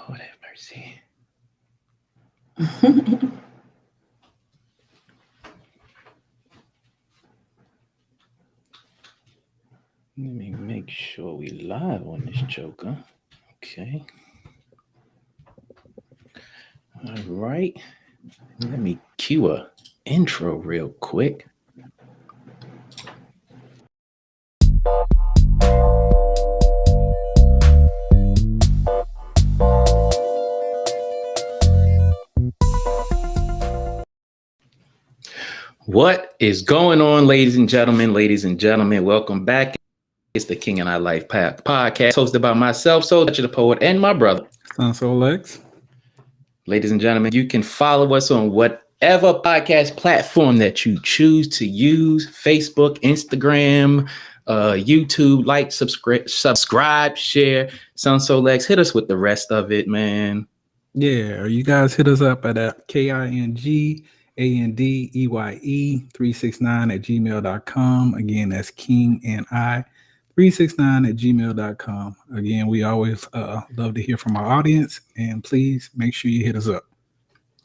Lord have mercy. Let me make sure we live on this joker. Okay. All right. Let me cue a intro real quick. What is going on, ladies and gentlemen? Ladies and gentlemen, welcome back. It's the King and I Life podcast, hosted by myself, Soul the Poet, and my brother, Sexualized. Ladies and gentlemen, you can follow us on whatever podcast platform that you choose to use: Facebook, Instagram, YouTube. Like, subscribe, share. Sexualized. Hit us with the rest of it, man. Yeah, you guys hit us up at KINGANDEYE369 at gmail.com. Again, that's King and I 369 at gmail.com. Again, we always love to hear from our audience, and please make sure you hit us up.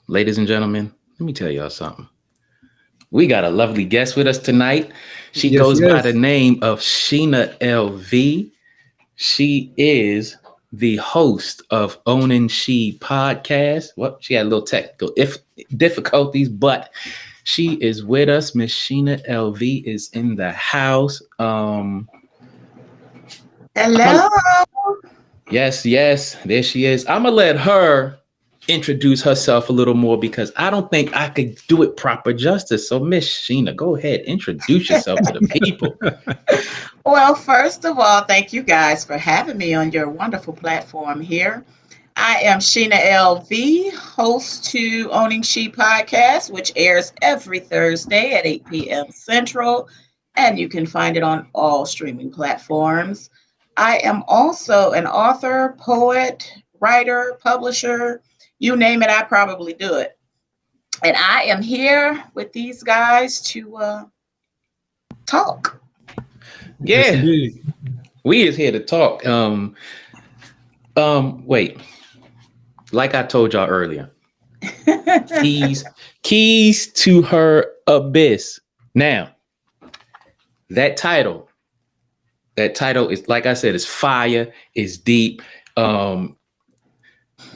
Ladies and gentlemen, let me tell y'all something. We got a lovely guest with us tonight. She goes by the name of Sheena LV. She is the host of Owning She podcast. Well, she had a little technical difficulties, but she is with us. Miss Sheena LV is in the house. Hello. Yes, there she is. I'm gonna let her introduce herself a little more because I don't think I could do it proper justice. So, Miss Sheena, go ahead, introduce yourself to the people. Well, first of all, thank you guys for having me on your wonderful platform here. I am Sheena LV, host to Owning She podcast, which airs every Thursday at 8 p.m. Central, and you can find it on all streaming platforms. I am also an author, poet, writer, publisher. You name it, I probably do it. And I am here with these guys to talk. Yeah, yes, we is here to talk. Wait, like I told y'all earlier, keys to her abyss. Now, that title is, like I said, is fire, is deep.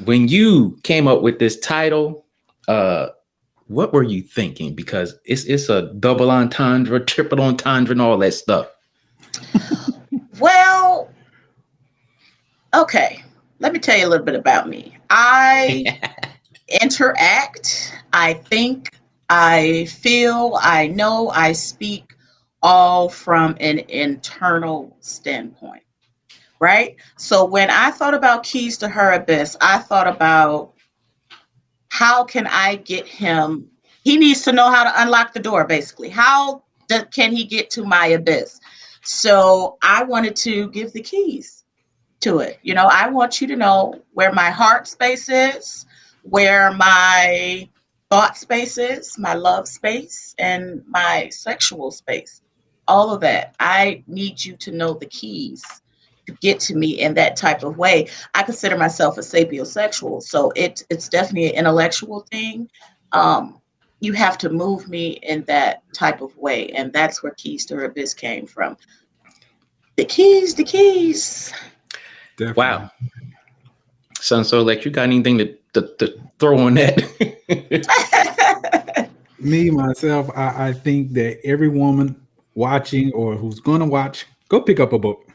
When you came up with this title, what were you thinking? Because it's a double entendre, triple entendre, and all that stuff. Well, okay. Let me tell you a little bit about me. I interact, I think, I feel, I know, I speak, all from an internal standpoint, right? So when I thought about keys to her abyss, I thought about how can I get him? He needs to know how to unlock the door, basically. How can he get to my abyss? So I wanted to give the keys to it. You know, I want you to know where my heart space is, where my thought space is, my love space, and my sexual space. All of that. I need you to know the keys to get to me in that type of way. I consider myself a sapiosexual, so it's definitely an intellectual thing. You have to move me in that type of way, and that's where Keys to Her Abyss came from. The keys. Definitely. Wow. So like, you got anything to throw on that? Me, myself, I think that every woman watching or who's going to watch, go pick up a book.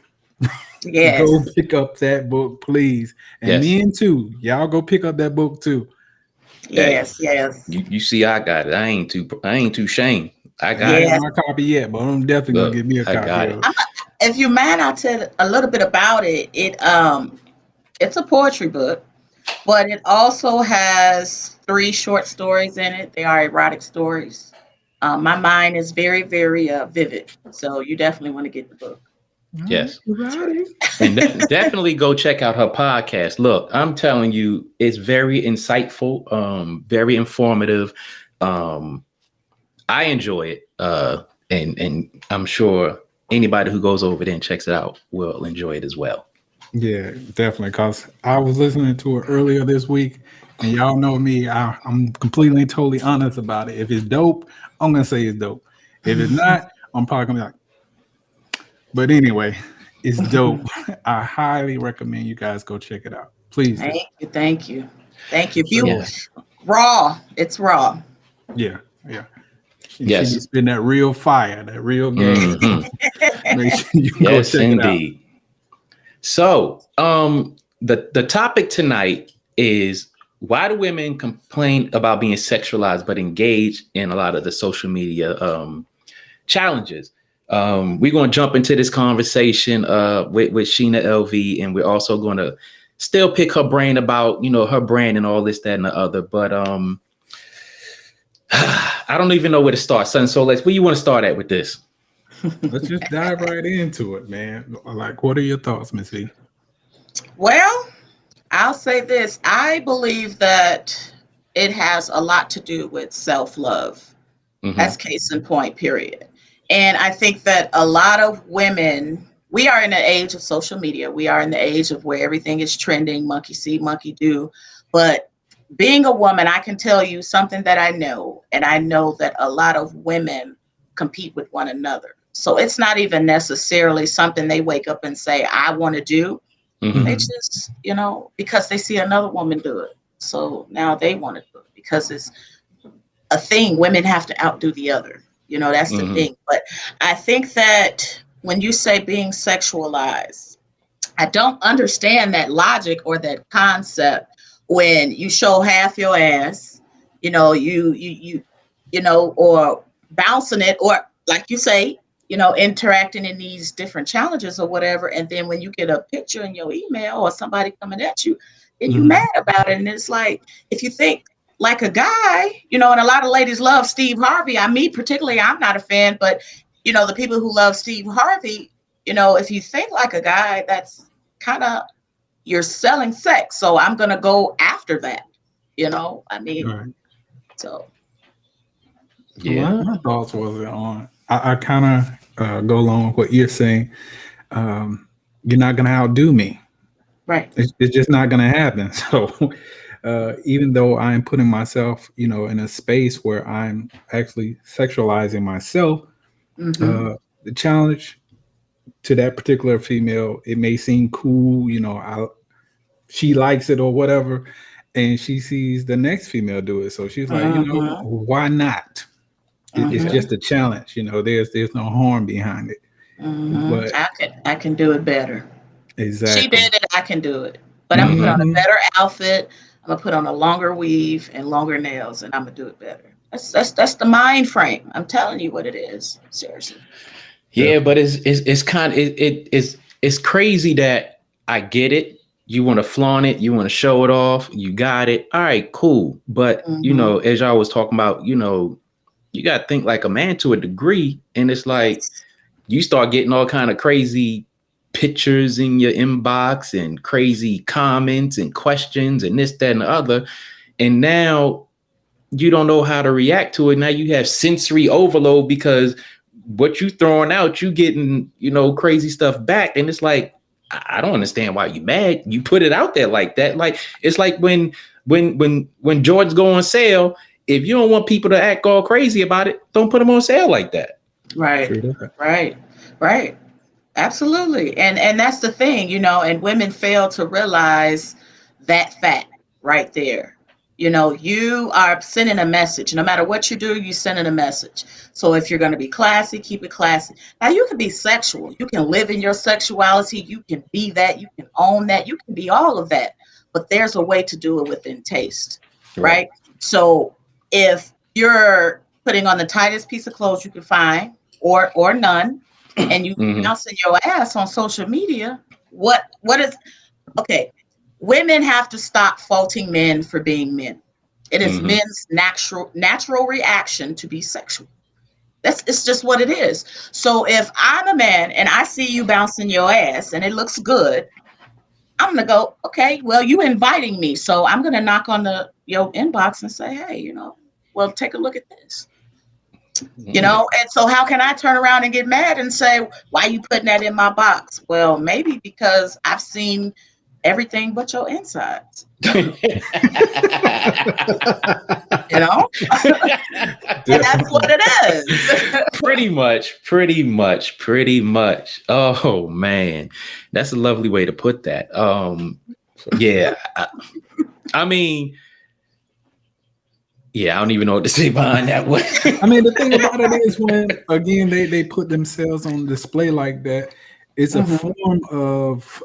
Yes. Go pick up that book, please. And men too. Y'all go pick up that book too. Yes. You see, I got it. I ain't too shamed. I got it. I ain't my copy yet, but I'm definitely gonna give me a copy. Got it. If you mind, I'll tell a little bit about it. It's a poetry book, but it also has 3 short stories in it. They are erotic stories. My mind is very, very vivid, so you definitely want to get the book. Yes. And definitely go check out her podcast. Look, I'm telling you, it's very insightful, very informative. I enjoy it. And I'm sure anybody who goes over there and checks it out will enjoy it as well. Yeah, definitely. Because I was listening to it earlier this week, and y'all know me. I'm completely, totally honest about it. If it's dope, I'm gonna say it's dope. If it's not, I'm probably gonna be like. But anyway, it's dope. I highly recommend you guys go check it out. Please do. Thank you. If So, you Yes. raw, it's raw. yeah, yeah. She be Yes. spitting that real fire, that real gas. Hmm. Make sure you can go Yes, check it out. indeed. So, the topic tonight is, why do women complain about being sexualized but engage in a lot of the social media challenges? We're going to jump into this conversation with Sheena LV, and we're also going to still pick her brain about, her brand and all this, that, and the other. But I don't even know where to start, son. So where you want to start at with this? Let's just dive right into it, man. Like, what are your thoughts, Miss V? Well, I'll say this. I believe that it has a lot to do with self-love. That's case in point, period. And I think that a lot of women, we are in the age of social media. We are in the age of where everything is trending, monkey see, monkey do. But being a woman, I can tell you something that I know, and I know that a lot of women compete with one another. So it's not even necessarily something they wake up and say, I want to do. They just, because they see another woman do it. So now they want to do it because it's a thing. Women have to outdo the other. That's the thing. But I think that when you say being sexualized, I don't understand that logic or that concept when you show half your ass, or bouncing it, or like you say, interacting in these different challenges or whatever. And then when you get a picture in your email or somebody coming at you, then you mad about it. And it's like, if you think like a guy, and a lot of ladies love Steve Harvey. Me particularly, I'm not a fan, but the people who love Steve Harvey, if you think like a guy, that's kind of, you're selling sex. So I'm going to go after that, Right. so. Yeah. My thoughts was on. I kind of go along with what you're saying. You're not gonna outdo me. Right. It's just not gonna happen. So even though I'm putting myself, in a space where I'm actually sexualizing myself, the challenge to that particular female, it may seem cool, she likes it or whatever, and she sees the next female do it, so she's like, why not? It's just a challenge, there's no harm behind it. But I can do it better. She exactly. did it, I can do it. But I'm gonna put on a better outfit. I'm gonna put on a longer weave and longer nails, and I'm gonna do it better. That's the mind frame. I'm telling you what it is. Seriously. Yeah, but it's kind of it's crazy that I get it. You want to flaunt it, you want to show it off, you got it. All right, cool. But as y'all was talking about, you got to think like a man to a degree, and it's like you start getting all kind of crazy pictures in your inbox and crazy comments and questions and this, that, and the other, and now you don't know how to react to it. Now you have sensory overload because what you throwing out, you getting, crazy stuff back. And it's like, I don't understand why you mad. You put it out there like that. Like, it's like when Jordans go on sale, if you don't want people to act all crazy about it, don't put them on sale like that. Right. Right. Absolutely. And that's the thing, and women fail to realize that fact right there. You are sending a message. No matter what you do, you're sending a message. So if you're going to be classy, keep it classy. Now, you can be sexual. You can live in your sexuality. You can be that. You can own that. You can be all of that. But there's a way to do it within taste, right? So if you're putting on the tightest piece of clothes you can find, or none, and you bouncing your ass on social media, what is okay? Women have to stop faulting men for being men. It is men's natural reaction to be sexual. It's just what it is. So if I'm a man and I see you bouncing your ass and it looks good, I'm gonna go, okay, well, you inviting me, so I'm gonna knock on your inbox and say, hey, well, take a look at this. You know, and so how can I turn around and get mad and say, why are you putting that in my box? Well, maybe because I've seen everything but your insides. You know? And that's what it is. Pretty much. Oh man, that's a lovely way to put that. Yeah, I mean, yeah, I don't even know what to say behind that one. I mean, the thing about it is when, again, they put themselves on display like that, it's a form of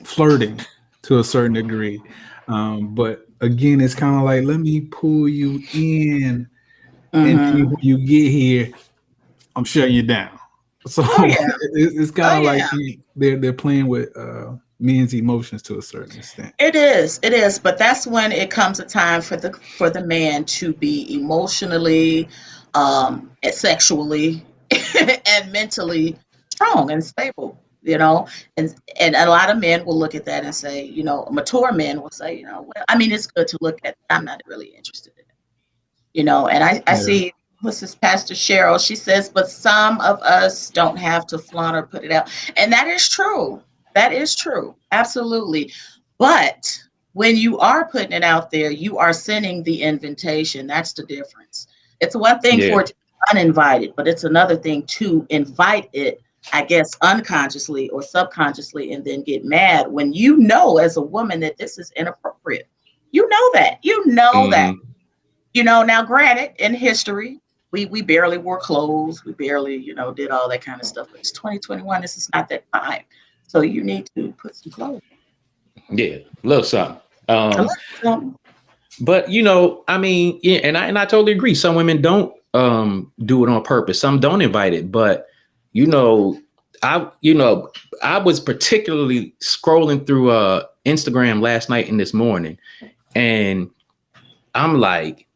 flirting to a certain degree. But again, it's kind of like, let me pull you in, and then when you get here, I'm shutting you down. So it's kind of like they're playing with men's emotions to a certain extent. It is, but that's when it comes a time for the man to be emotionally, sexually, and mentally strong and stable. You know, and a lot of men will look at that and say, you know, mature men will say, you know, well, I mean, it's good to look at. I'm not really interested in it. You know, and I see. What's this, Pastor Cheryl? She says, but some of us don't have to flaunt or put it out. And that is true. That is true. Absolutely. But when you are putting it out there, you are sending the invitation. That's the difference. It's one thing for it to be uninvited, but it's another thing to invite it, I guess, unconsciously or subconsciously, and then get mad when you know as a woman that this is inappropriate. You know that. You know that. You know, now granted, in history, we barely wore clothes. We barely, you know, did all that kind of stuff. But it's 2021. This is not that time. So you need to put some clothes on. Yeah, a little something. But, you know, I mean, yeah, and I totally agree. Some women don't do it on purpose. Some don't invite it. But, you know, I was particularly scrolling through Instagram last night and this morning. And I'm like,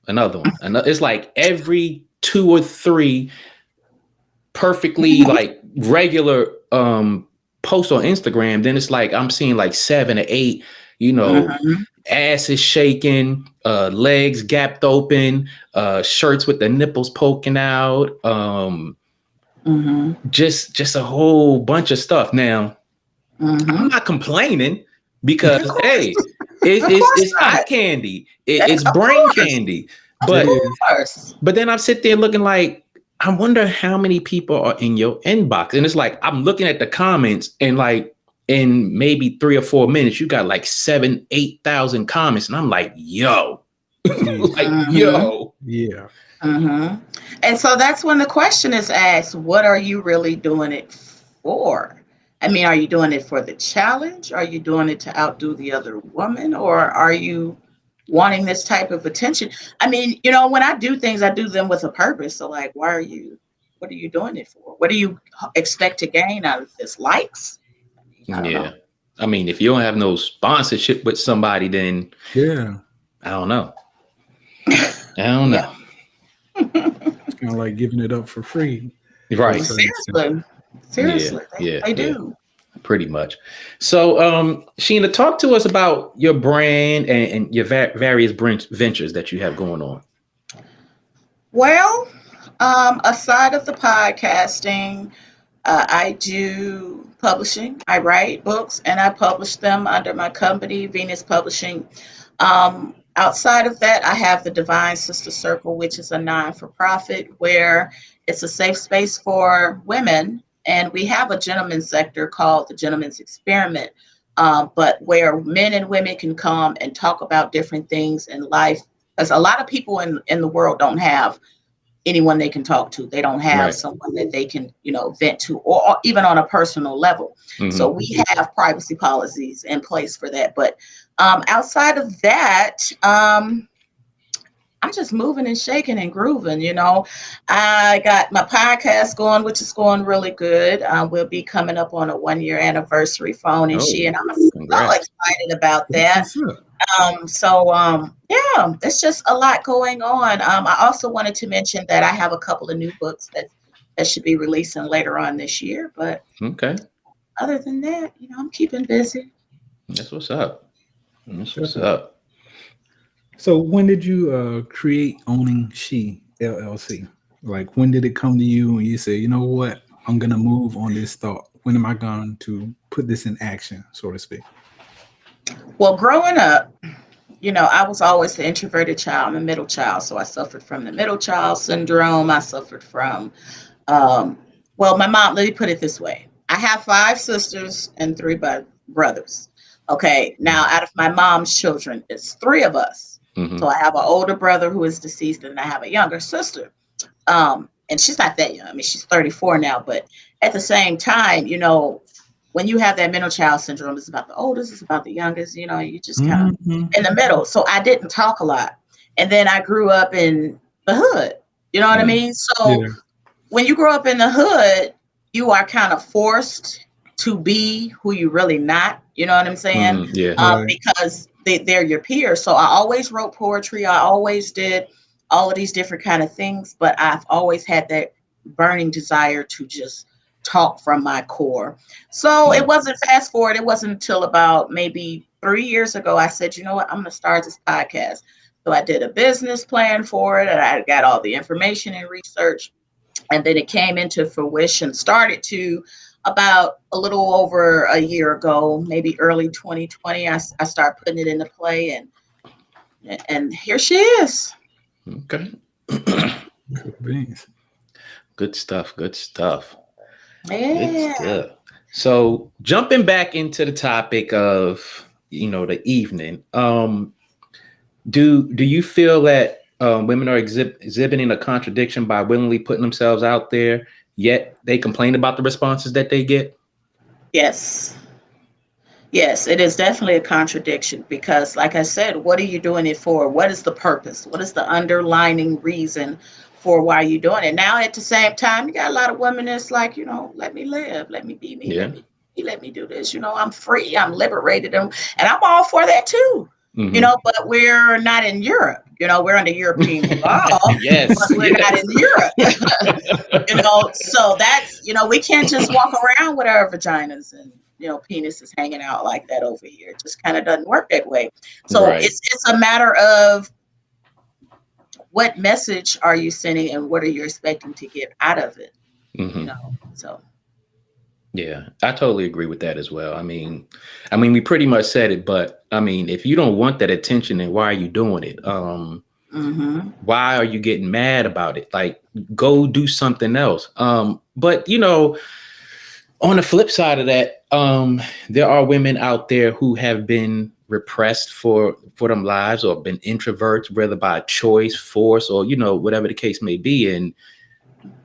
another one. It's like every 2 or 3 perfectly like regular posts on Instagram. Then it's like I'm seeing like 7 or 8, you know, ass is shaking, legs gapped open, shirts with the nipples poking out, just a whole bunch of stuff. Now, I'm not complaining because hey, it's eye candy. It's brain candy. But then I'm sitting there looking like, I wonder how many people are in your inbox. And it's like, I'm looking at the comments and like in maybe 3 or 4 minutes, you got like 7,000, 8,000 comments. And I'm like, yo, yo. Yeah. And so that's when the question is asked, what are you really doing it for? I mean, are you doing it for the challenge? Are you doing it to outdo the other woman? Or are you wanting this type of attention? I mean, you know, when I do things, I do them with a purpose. So like, what are you doing it for? What do you expect to gain out of this? Likes? I know. I mean, if you don't have no sponsorship with somebody, then I don't know. I don't know. It's kind of like giving it up for free. Right. Seriously. They do. Pretty much. So, Sheena, talk to us about your brand and your various ventures that you have going on. Well, aside of the podcasting, I do publishing. I write books and I publish them under my company, Venus Publishing. Outside of that, I have the Divine Sister Circle, which is a non-for-profit where it's a safe space for women. And we have a gentleman's sector called the Gentleman's Experiment, but where men and women can come and talk about different things in life. Because a lot of people in the world don't have anyone they can talk to. They don't have someone that they can, you know, vent to, or even on a personal level. So we have privacy policies in place for that. But outside of that, I'm just moving and shaking and grooving, you know. I got my podcast going, which is going really good. We'll be coming up on a 1-year anniversary, Phone and She, and I'm so excited about that. Yeah, there's just a lot going on. I also wanted to mention that I have a couple of new books that should be releasing later on this year. But other than that, you know, I'm keeping busy. That's what's up. That's what's up. So when did you create Owning She LLC? Like when did it come to you and you say, you know what, I'm gonna move on this thought? When am I going to put this in action, so to speak? Well, growing up, I was always the introverted child. I'm a middle child, so I suffered from the middle child syndrome. I suffered from, um, well, my mom, let me put it this way. I have five sisters and three brothers. Okay, now out of my mom's children, it's three of us. So I have an older brother who is deceased, and I have a younger sister. And she's not that young. I mean, she's 34 now, but at the same time, when you have that middle child syndrome, it's about the oldest, it's about the youngest, you just kind of in the middle. So I didn't talk a lot. And then I grew up in the hood. You know what I mean? So when you grow up in the hood, you are kind of forced to be who you really not. You know what I'm saying? Because they're your peers. So I always wrote poetry. I always did all of these different kind of things, but I've always had that burning desire to just talk from my core. So it wasn't fast forward. It wasn't until about maybe 3 years ago, I said, you know what, I'm going to start this podcast. So I did a business plan for it, and I got all the information and research. And then it came into fruition, started to about a little over a year ago, maybe early 2020, I started putting it into play, and here she is. Okay. Good stuff. Good stuff. Yeah. Good stuff. So jumping back into the topic of, the evening, do you feel that women are exhibiting a contradiction by willingly putting themselves out there, yet they complain about the responses that they get? Yes. Yes, it is definitely a contradiction because, like I said, what are you doing it for? What is the purpose? What is the underlining reason for why you're doing it? Now, at the same time, you got a lot of women that's like, let me live, let me be me, let me do this. I'm free, I'm liberated, and I'm all for that too. But we're not in Europe. We're under European law, yes, but we're not in Europe. So that's, we can't just walk around with our vaginas and penises hanging out like that over here. It just kind of doesn't work that way. So it's a matter of what message are you sending and what are you expecting to get out of it? So. Yeah, I totally agree with that as well. I mean, we pretty much said it, but if you don't want that attention, then why are you doing it? Why are you getting mad about it? Like, go do something else. But on the flip side of that, there are women out there who have been repressed for them lives, or been introverts, whether by choice, force, or whatever the case may be, and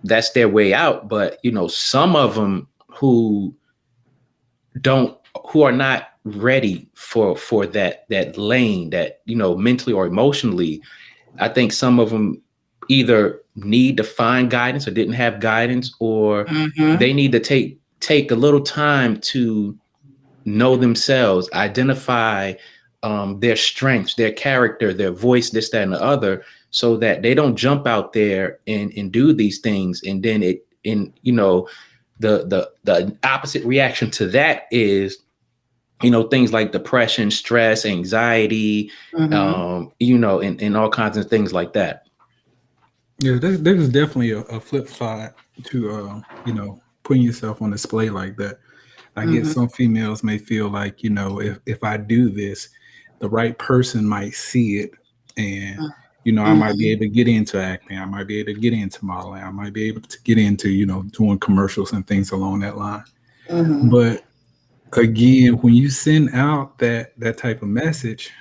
that's their way out. But some of them who are not ready for that lane, that mentally or emotionally, I think some of them either need to find guidance or didn't have guidance, or they need to take a little time to know themselves, identify their strengths, their character, their voice, this, that, and the other, so that they don't jump out there and do these things. And then the opposite reaction to that is, things like depression, stress, anxiety, and all kinds of things like that. Yeah, there's definitely a flip side to putting yourself on display like that. I guess some females may feel like, if I do this, the right person might see it, and I might be able to get into acting, I might be able to get into modeling, I might be able to get into doing commercials and things along that line. But again, when you send out that type of message,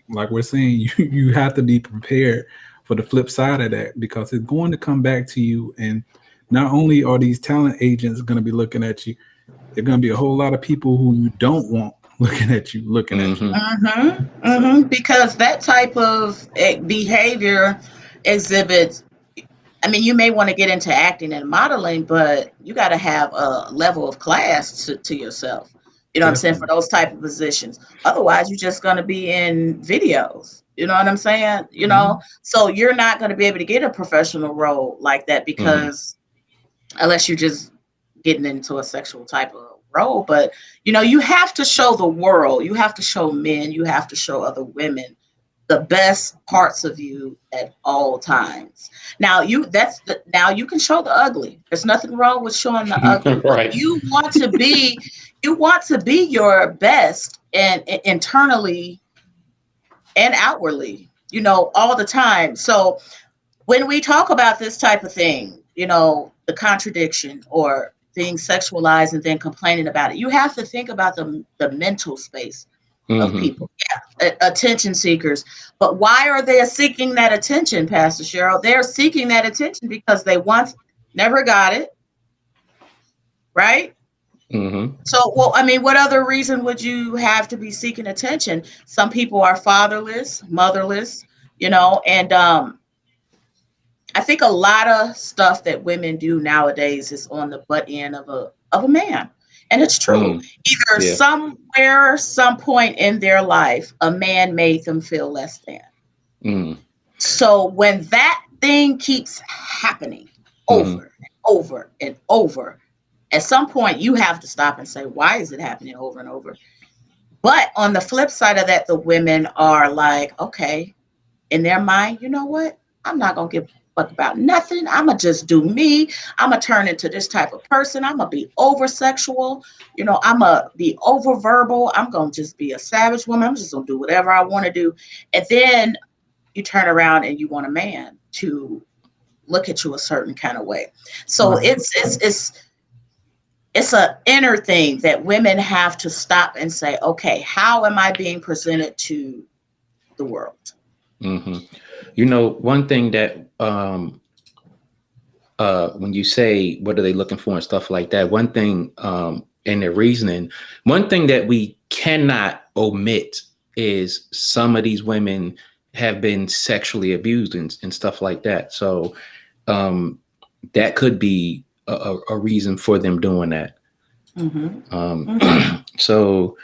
like we're saying, you have to be prepared for the flip side of that, because it's going to come back to you. And not only are these talent agents going to be looking at you, there are going to be a whole lot of people who you don't want looking at you. Because that type of behavior exhibits, you may want to get into acting and modeling, but you got to have a level of class to yourself. What I'm saying, for those type of positions. Otherwise, you're just going to be in videos. You know what I'm saying? So you're not going to be able to get a professional role like that, because unless you're just getting into a sexual type of role. But, you have to show the world, you have to show men, you have to show other women the best parts of you at all times. Now now you can show the ugly. There's nothing wrong with showing the ugly. Right. You want to be your best and internally and outwardly, all the time. So when we talk about this type of thing, the contradiction or being sexualized and then complaining about it, you have to think about the mental space of people. Yeah, attention seekers. But why are they seeking that attention, Pastor Cheryl? They're seeking that attention because they once never got it, right? So, well, I mean, what other reason would you have to be seeking attention? Some people are fatherless, motherless, and I think a lot of stuff that women do nowadays is on the butt end of a man. And it's true. Either somewhere, some point in their life, a man made them feel less than. So when that thing keeps happening over and over and over, at some point you have to stop and say, why is it happening over and over? But on the flip side of that, the women are like, okay, in their mind, you know what? I'm not going to give a fuck about nothing. I'm going to just do me. I'm going to turn into this type of person. I'm going to be over sexual. I'm going to be over verbal. I'm going to just be a savage woman. I'm just going to do whatever I want to do. And then you turn around and you want a man to look at you a certain kind of way. So it's an inner thing that women have to stop and say, okay, how am I being presented to the world? One thing that when you say what are they looking for and stuff like that, one thing in their reasoning, one thing that we cannot omit is some of these women have been sexually abused and stuff like that. So that could be a reason for them doing that. So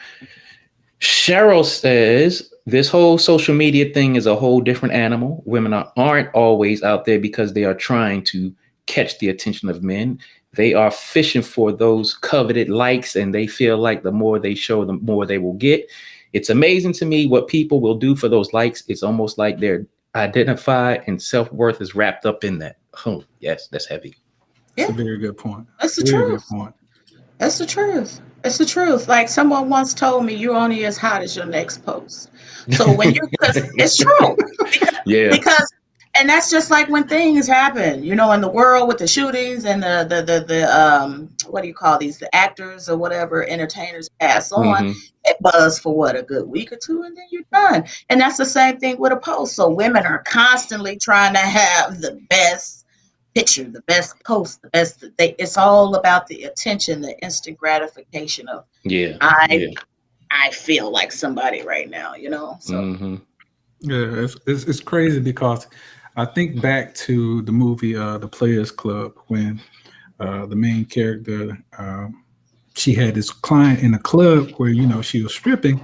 Cheryl says this whole social media thing is a whole different animal. Women aren't always out there because they are trying to catch the attention of men. They are fishing for those coveted likes, and they feel like the more they show, the more they will get. It's amazing to me what people will do for those likes. It's almost like their identify and self-worth is wrapped up in that. Oh, yes, that's heavy. That's a very good point. That's the truth. That's the truth. It's the truth. Like someone once told me, you're only as hot as your next post. So when it's true. Because and that's just like when things happen, in the world with the shootings and the what do you call these? The actors or whatever, entertainers pass on. It buzz for what, a good week or two, and then you're done. And that's the same thing with a post. So women are constantly trying to have the best picture, the best post, the best. It's all about the attention, the instant gratification of I feel like somebody right now, So yeah, it's crazy because I think back to the movie The Players Club when the main character she had this client in a club where she was stripping,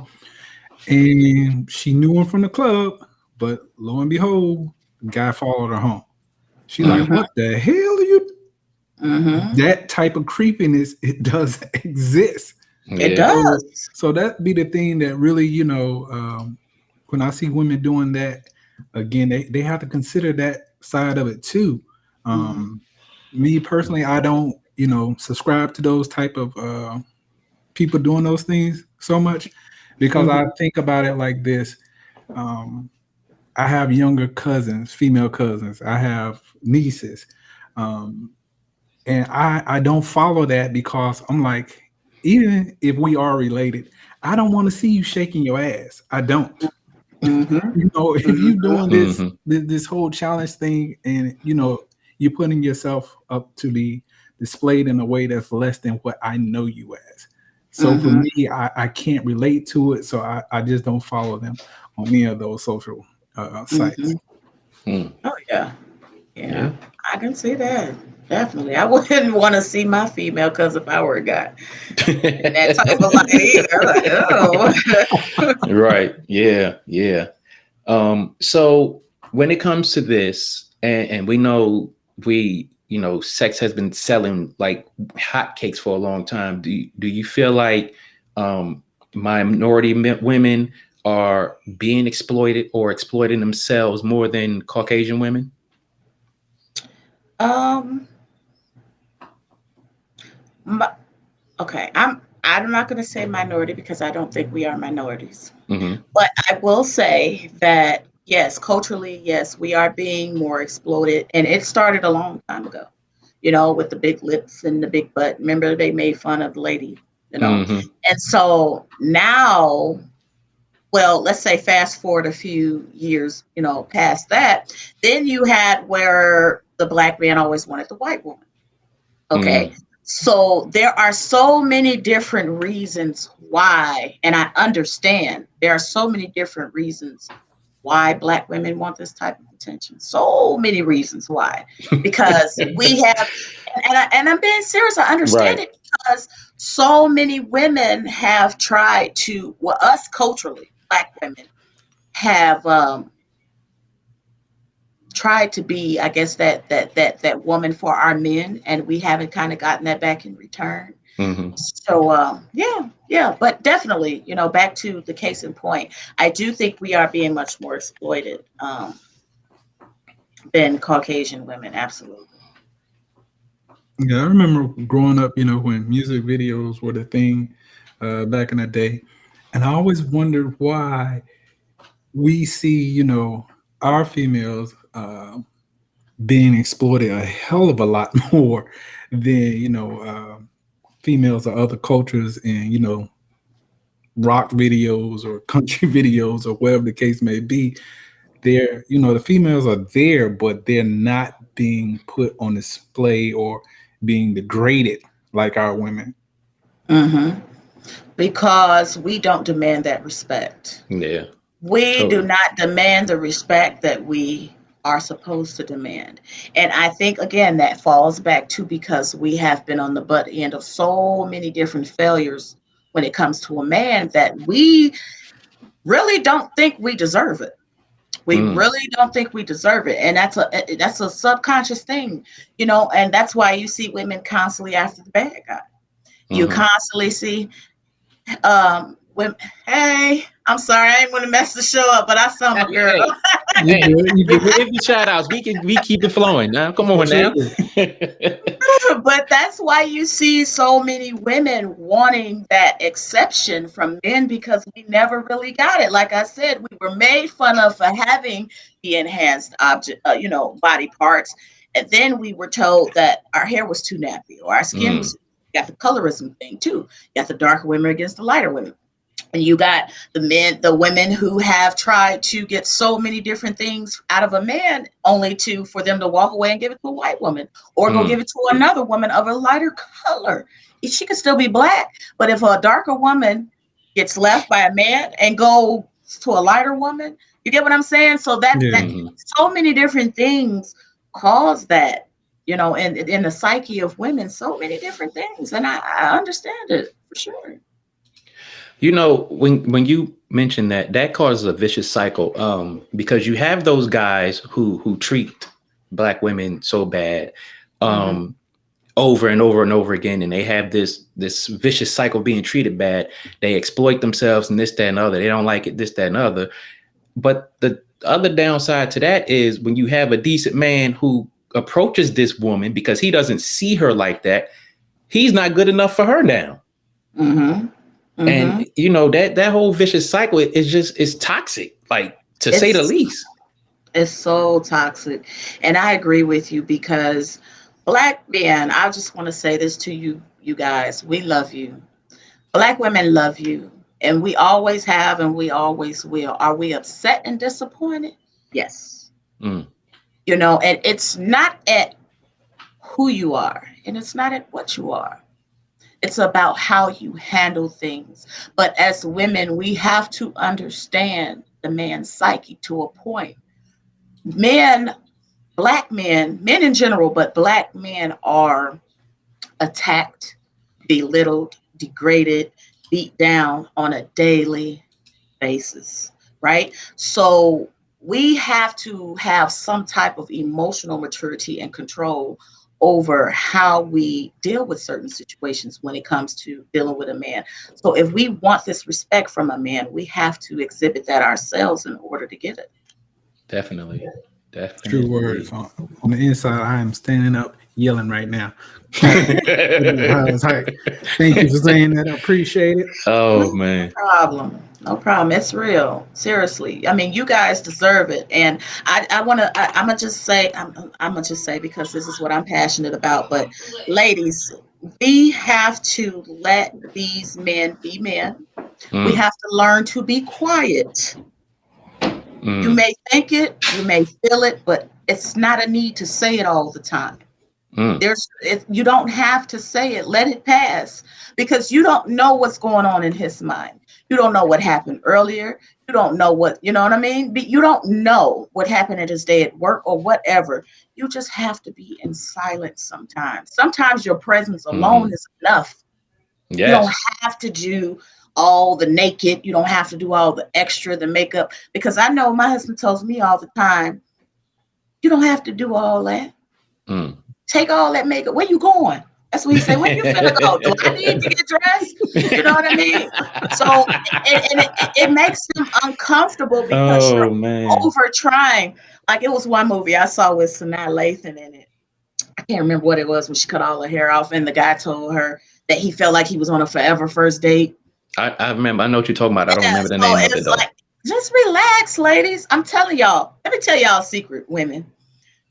and she knew him from the club, but lo and behold, the guy followed her home. She's like, what the hell are you? That type of creepiness, it does exist. It does. So that be the thing that really, when I see women doing that, again, they have to consider that side of it too. Me personally, I don't, subscribe to those type of people doing those things so much because I think about it like this. I have younger cousins, female cousins. I have nieces. And I don't follow that because I'm like, even if we are related, I don't want to see you shaking your ass. I don't. If you're doing this whole challenge thing and, you're putting yourself up to be displayed in a way that's less than what I know you as. So for me, I can't relate to it. So I just don't follow them on any of those social sites. Oh yeah. I can see that. Definitely. I wouldn't want to see my female cousin if I were a guy. In that type of light either. Right. Yeah. So when it comes to this, and we know sex has been selling like hotcakes for a long time. Do you feel like minority women are being exploited or exploiting themselves more than Caucasian women? Um, okay, I'm not going to say minority because I don't think we are minorities. Mm-hmm. But I will say that yes, culturally, yes, we are being more exploited, and it started a long time ago. With the big lips and the big butt. Remember, they made fun of the lady. Mm-hmm. And so now, well, let's say fast forward a few years, past that, then you had where the black man always wanted the white woman. Okay. Mm-hmm. So there are so many different reasons why, and I understand there are so many different reasons why black women want this type of attention. So many reasons why. Because we have, and I'm being serious, I understand Right. it because so many women have tried to, well, us culturally, black women have tried to be, I guess, that woman for our men, and we haven't kind of gotten that back in return. Mm-hmm. So yeah, but definitely, back to the case in point, I do think we are being much more exploited than Caucasian women. Absolutely. Yeah, I remember growing up, when music videos were the thing back in the day. And I always wondered why we see, our females being exploited a hell of a lot more than, females of other cultures and, rock videos or country videos or whatever the case may be. The females are there, but they're not being put on display or being degraded like our women. Mm-hmm. Because we don't demand that respect. Yeah. We do Totally. not demand the respect that we are supposed to demand. And I think, again, that falls back to because we have been on the butt end of so many different failures when it comes to a man that we really don't think we deserve it. We Mm. really don't think we deserve it. And that's a subconscious thing, and that's why you see women constantly after the bad guy. You Mm-hmm. constantly see when, hey, I'm sorry, I didn't want to mess the show up, but I saw my girl. Hey, You hey, good? You good? give the shout outs. We keep it flowing now. Come on now. But that's why you see so many women wanting that exception from men because we never really got it. Like I said, we were made fun of for having the enhanced object, body parts, and then we were told that our hair was too nappy or our skin Mm. was. You got the colorism thing too. You got the darker women against the lighter women. And you got the women who have tried to get so many different things out of a man only for them to walk away and give it to a white woman or go give Mm. it to another woman of a lighter color. She could still be black, but if a darker woman gets left by a man and goes to a lighter woman, you get what I'm saying? So that Yeah. Mm-hmm. so many different things cause that, in the psyche of women, so many different things. And I understand it for sure. When you mention that causes a vicious cycle, because you have those guys who treat black women so bad, Mm-hmm. over and over and over again, and they have this vicious cycle of being treated bad. They exploit themselves and this, that, and other. They don't like it, this, that, and other. But the other downside to that is when you have a decent man who approaches this woman because he doesn't see her like that, he's not good enough for her now. Mm-hmm. And Mm-hmm. that whole vicious cycle is toxic, like to say the It's least. it's so toxic. And I agree with you because black men, I just want to say this to you guys. We love you. Black women love you. And we always have and we always will. Are we upset and disappointed? Yes. Mm. And it's not at who you are and it's not at what you are. It's about how you handle things. But as women, we have to understand the man's psyche to a point. Men, black men in general, but black men are attacked, belittled, degraded, beat down on a daily basis, right? So we have to have some type of emotional maturity and control over how we deal with certain situations when it comes to dealing with a man. So if we want this respect from a man, we have to exhibit that ourselves in order to get it. Definitely. True words. Definitely. On the inside, I am standing up yelling right now. I was like, thank you for saying that. I appreciate it. Oh No man. problem. No problem. It's real. Seriously. I mean, you guys deserve it. And I'm gonna just say, I'm gonna just say, because this is what I'm passionate about. But ladies, we have to let these men be men. We Mm, have to learn to be quiet. You mm, may think it, you may feel it, but it's not a need to say it all the time. mm, You don't have to say it. Let it pass, because you don't know what's going on in his mind. You don't know what happened earlier. You don't know what, you know what I mean? You don't know what happened in his day at work or whatever. You just have to be in silence sometimes. Sometimes your presence alone mm. is enough. You don't Yes. have to do all the naked. You don't have to do all the extra, the makeup, because I know my husband tells me all the time, you don't have to do all that. Mm. Take all that makeup. Where you going? That's what he said. Where you finna go? Do I need to get dressed? You know what I mean? So, it makes them uncomfortable because you're Oh man. over trying. Like, it was one movie I saw with Sanaa Lathan in it. I can't remember what it was, when she cut all her hair off and the guy told her that he felt like he was on a forever first date. I remember. I know what you're talking about. I don't Yeah, remember the so name of it it's though. like, just relax, ladies. I'm telling y'all. Let me tell y'all a secret, women.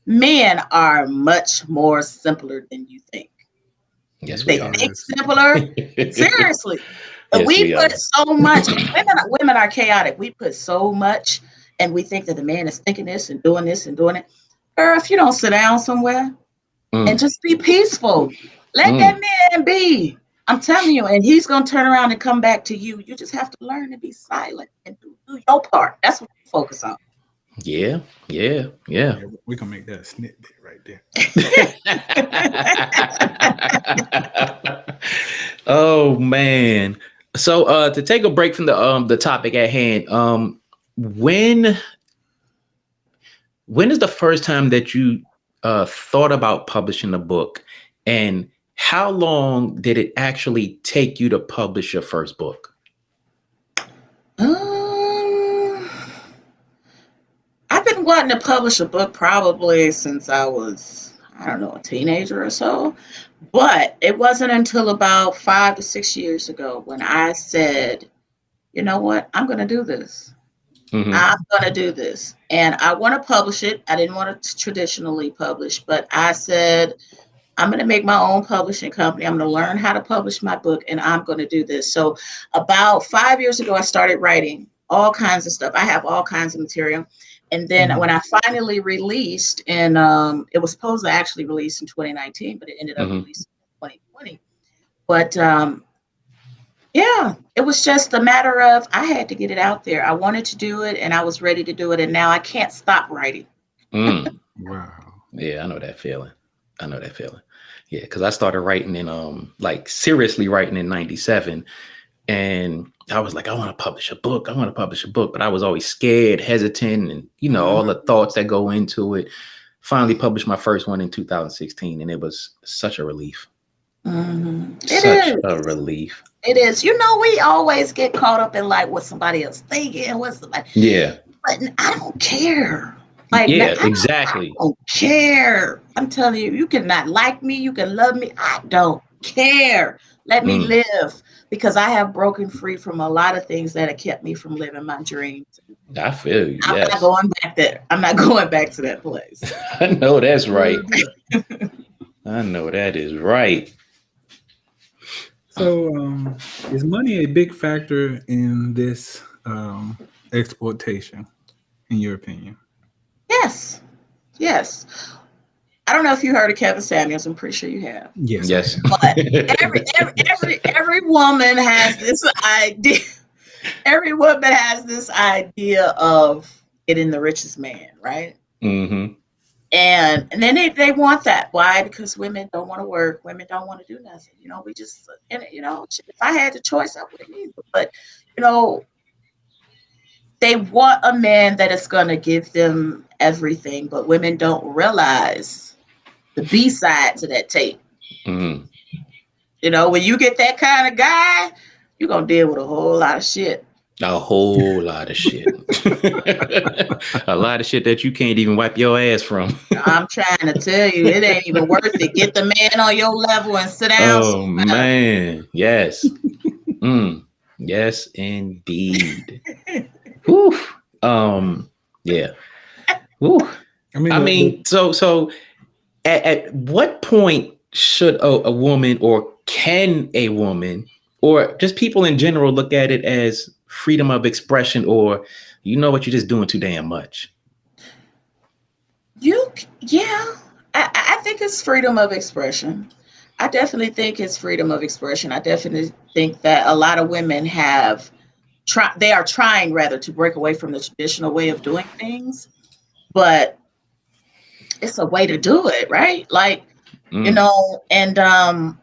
Men are much more simpler than you think. Yes, we They are. think simpler. Seriously. Yes, We we put are. so much, women are chaotic. We put so much, and we think that the man is thinking this and doing this and doing it. Girl, if you don't sit down somewhere and Mm, just be peaceful, let that mm. man be. I'm telling you, and he's gonna turn around and come back to you. You just have to learn to be silent and do your part. That's what we focus on. Yeah, yeah, yeah. Yeah, we can make that a snippet right there. Oh man. So to take a break from the topic at hand, when when is the first time that you thought about publishing a book, and how long did it actually take you to publish your first book? Um, I've been wanting to publish a book probably since I was, I don't know, a teenager or so. But it wasn't until about 5 to 6 years ago when I said, you know what, I'm going to do this. Mm-hmm. I'm going to do this. And I want to publish it. I didn't want to traditionally publish, but I said, I'm going to make my own publishing company. I'm going to learn how to publish my book, and I'm going to do this. So about 5 years ago, I started writing all kinds of stuff. I have all kinds of material. And then when I finally released, and it was supposed to actually release in 2019, but it ended up Mm-hmm. releasing in 2020. But yeah, it was just a matter of, I had to get it out there. I wanted to do it, and I was ready to do it. And now I can't stop writing. Mm. Wow. Yeah, I know that feeling. I know that feeling. Yeah, because I started writing in like seriously writing in '97, and I was like, I want to publish a book. I want to publish a book, but I was always scared, hesitant, and all Mhm. the thoughts that go into it. Finally published my first one in 2016, and it was such a relief. It Such a is. relief. It is. You know, we always get caught up in like what somebody else thinking, what somebody, Yeah. but I don't care. Like, now, Yeah, I exactly. don't care. I'm telling you, you can not like me, you can love me. I don't care. Let me Mm, live, because I have broken free from a lot of things that have kept me from living my dreams. I feel you. I'm not Yes. going back there. I'm not going back to that place. I know that's right. Very good. I know that is right. So, is money a big factor in this exploitation, in your opinion? Yes. Yes. I don't know if you heard of Kevin Samuels. I'm pretty sure you have. Yes, I Yes. have. But every woman has this idea. Every woman has this idea of getting the richest man, right? Mm-hmm. And then they want that. Why? Because women don't want to work. Women don't want to do nothing. You know, we just, and if I had the choice, I wouldn't either. But you know, they want a man that is going to give them everything. But women don't realize the B side to that tape. Mm-hmm. You know, when you get that kind of guy, you're gonna deal with a whole lot of shit. A whole lot of shit. A lot of shit that you can't even wipe your ass from. I'm trying to tell you, it ain't even worth it. Get the man on your level and sit down. Oh man, yes. Yes, indeed. Whew. Yeah. Whew. I mean, so at what point should a woman, or can a woman, or just people in general, look at it as freedom of expression, or you know what, you're just doing too damn much? Yeah, I think it's freedom of expression. I definitely think it's freedom of expression. I definitely think that a lot of women they are trying rather to break away from the traditional way of doing things, but it's a way to do it, right? Like, you know, and I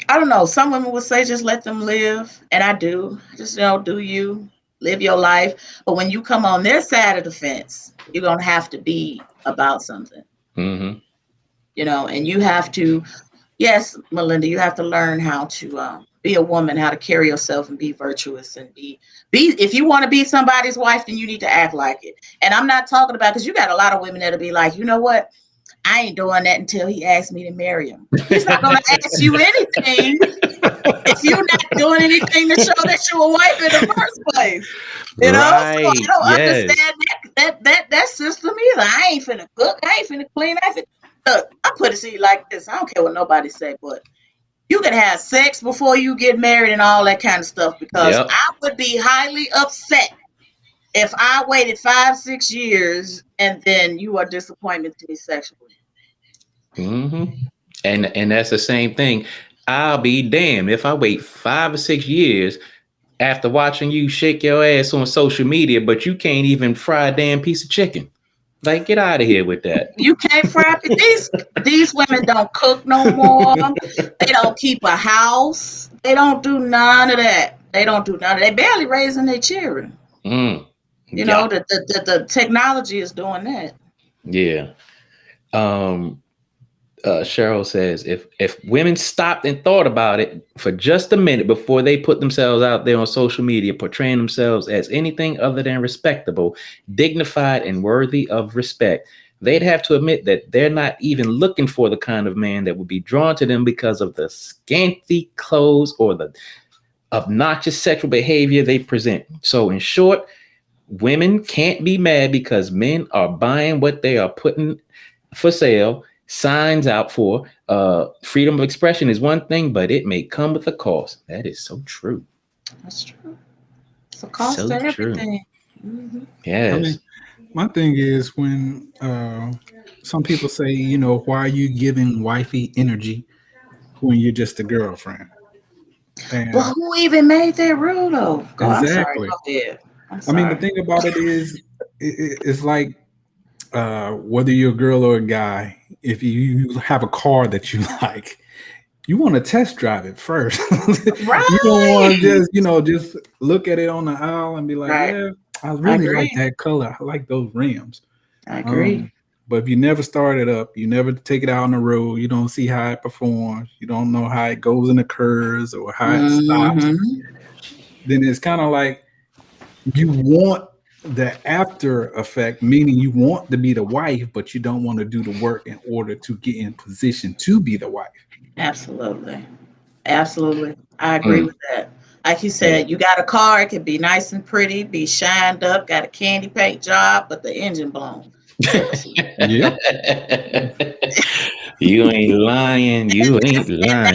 don't know, some women would say just let them live, and I do. Just, you know, do you live your life. But when you come on their side of the fence, you're gonna have to be about something. Mm-hmm. You know, and you have to, yes, Melinda, you have to learn how to be a woman, how to carry yourself and be virtuous and be if you want to be somebody's wife, then you need to act like it. And I'm not talking about, because you got a lot of women that'll be like, you know what, I ain't doing that until he asks me to marry him. He's not going to ask you anything if you're not doing anything to show that you're a wife in the first place. You know, so I don't understand that system either. I ain't finna cook, I ain't finna clean, look, I put it to you like this. I don't care what nobody say, but you can have sex before you get married and all that kind of stuff, because I would be highly upset if I waited 5-6 years and then you are disappointed to me sexually. Mm-hmm. And that's the same thing. I'll be damned if I wait 5 or 6 years after watching you shake your ass on social media, but you can't even fry a damn piece of chicken. Like, get out of here with that. You can't fry. These women don't cook no more. They don't keep a house. They don't do none of that. They don't do none of that. They barely raising their children. You know, the technology is doing that. Yeah. Cheryl says, if women stopped and thought about it for just a minute before they put themselves out there on social media, portraying themselves as anything other than respectable, dignified, and worthy of respect, they'd have to admit that they're not even looking for the kind of man that would be drawn to them because of the scanty clothes or the obnoxious sexual behavior they present. So in short, women can't be mad because men are buying what they are putting for sale. Signs out for freedom of expression is one thing, but it may come with a cost. That is so true. That's true. It's a cost to everything. Mm-hmm. Yes. I mean, my thing is when some people say, you know, why are you giving wifey energy when you're just a girlfriend? And, well, who even made that rule though? Exactly. I'm sorry. Go ahead. I mean, the thing about it is, it's like whether you're a girl or a guy, if you have a car that you like, you want to test drive it first. Right. You don't want to just look at it on the aisle and be like, yeah, I really like that color. I like those rims. I agree. But if you never start it up, you never take it out on the road, you don't see how it performs, you don't know how it goes in the curves or how it stops, then it's kind of like you want the after effect, meaning you want to be the wife, but you don't want to do the work in order to get in position to be the wife. Absolutely. I agree with that. Like you said, you got a car, it can be nice and pretty, be shined up, got a candy paint job, but the engine blown. Yeah. You ain't lying. You ain't lying.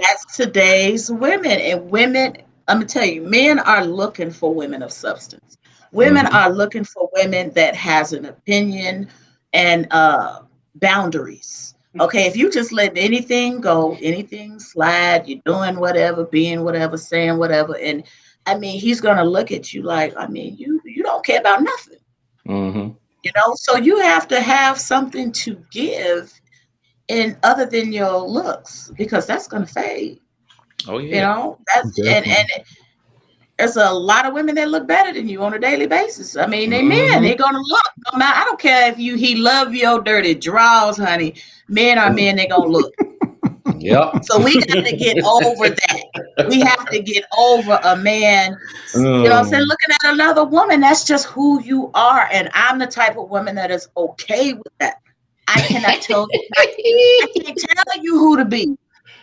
That's today's women. And women, I'm gonna tell you, men are looking for women of substance. Women are looking for women that has an opinion and boundaries. Okay, if you just let anything go, anything slide, you're doing whatever, being whatever, saying whatever, and I mean, he's gonna look at you like, I mean, you don't care about nothing. You know, so you have to have something to give, and other than your looks, because that's gonna fade. Oh yeah. You know, that's and There's a lot of women that look better than you on a daily basis. I mean, they men, they're gonna look. I don't care if he love your dirty draws, honey. Men are men, they're gonna look. Yep. So we got to get over that. We have to get over a man, you know what I'm saying, looking at another woman. That's just who you are. And I'm the type of woman that is okay with that. I cannot tell you, I can't tell you who to be.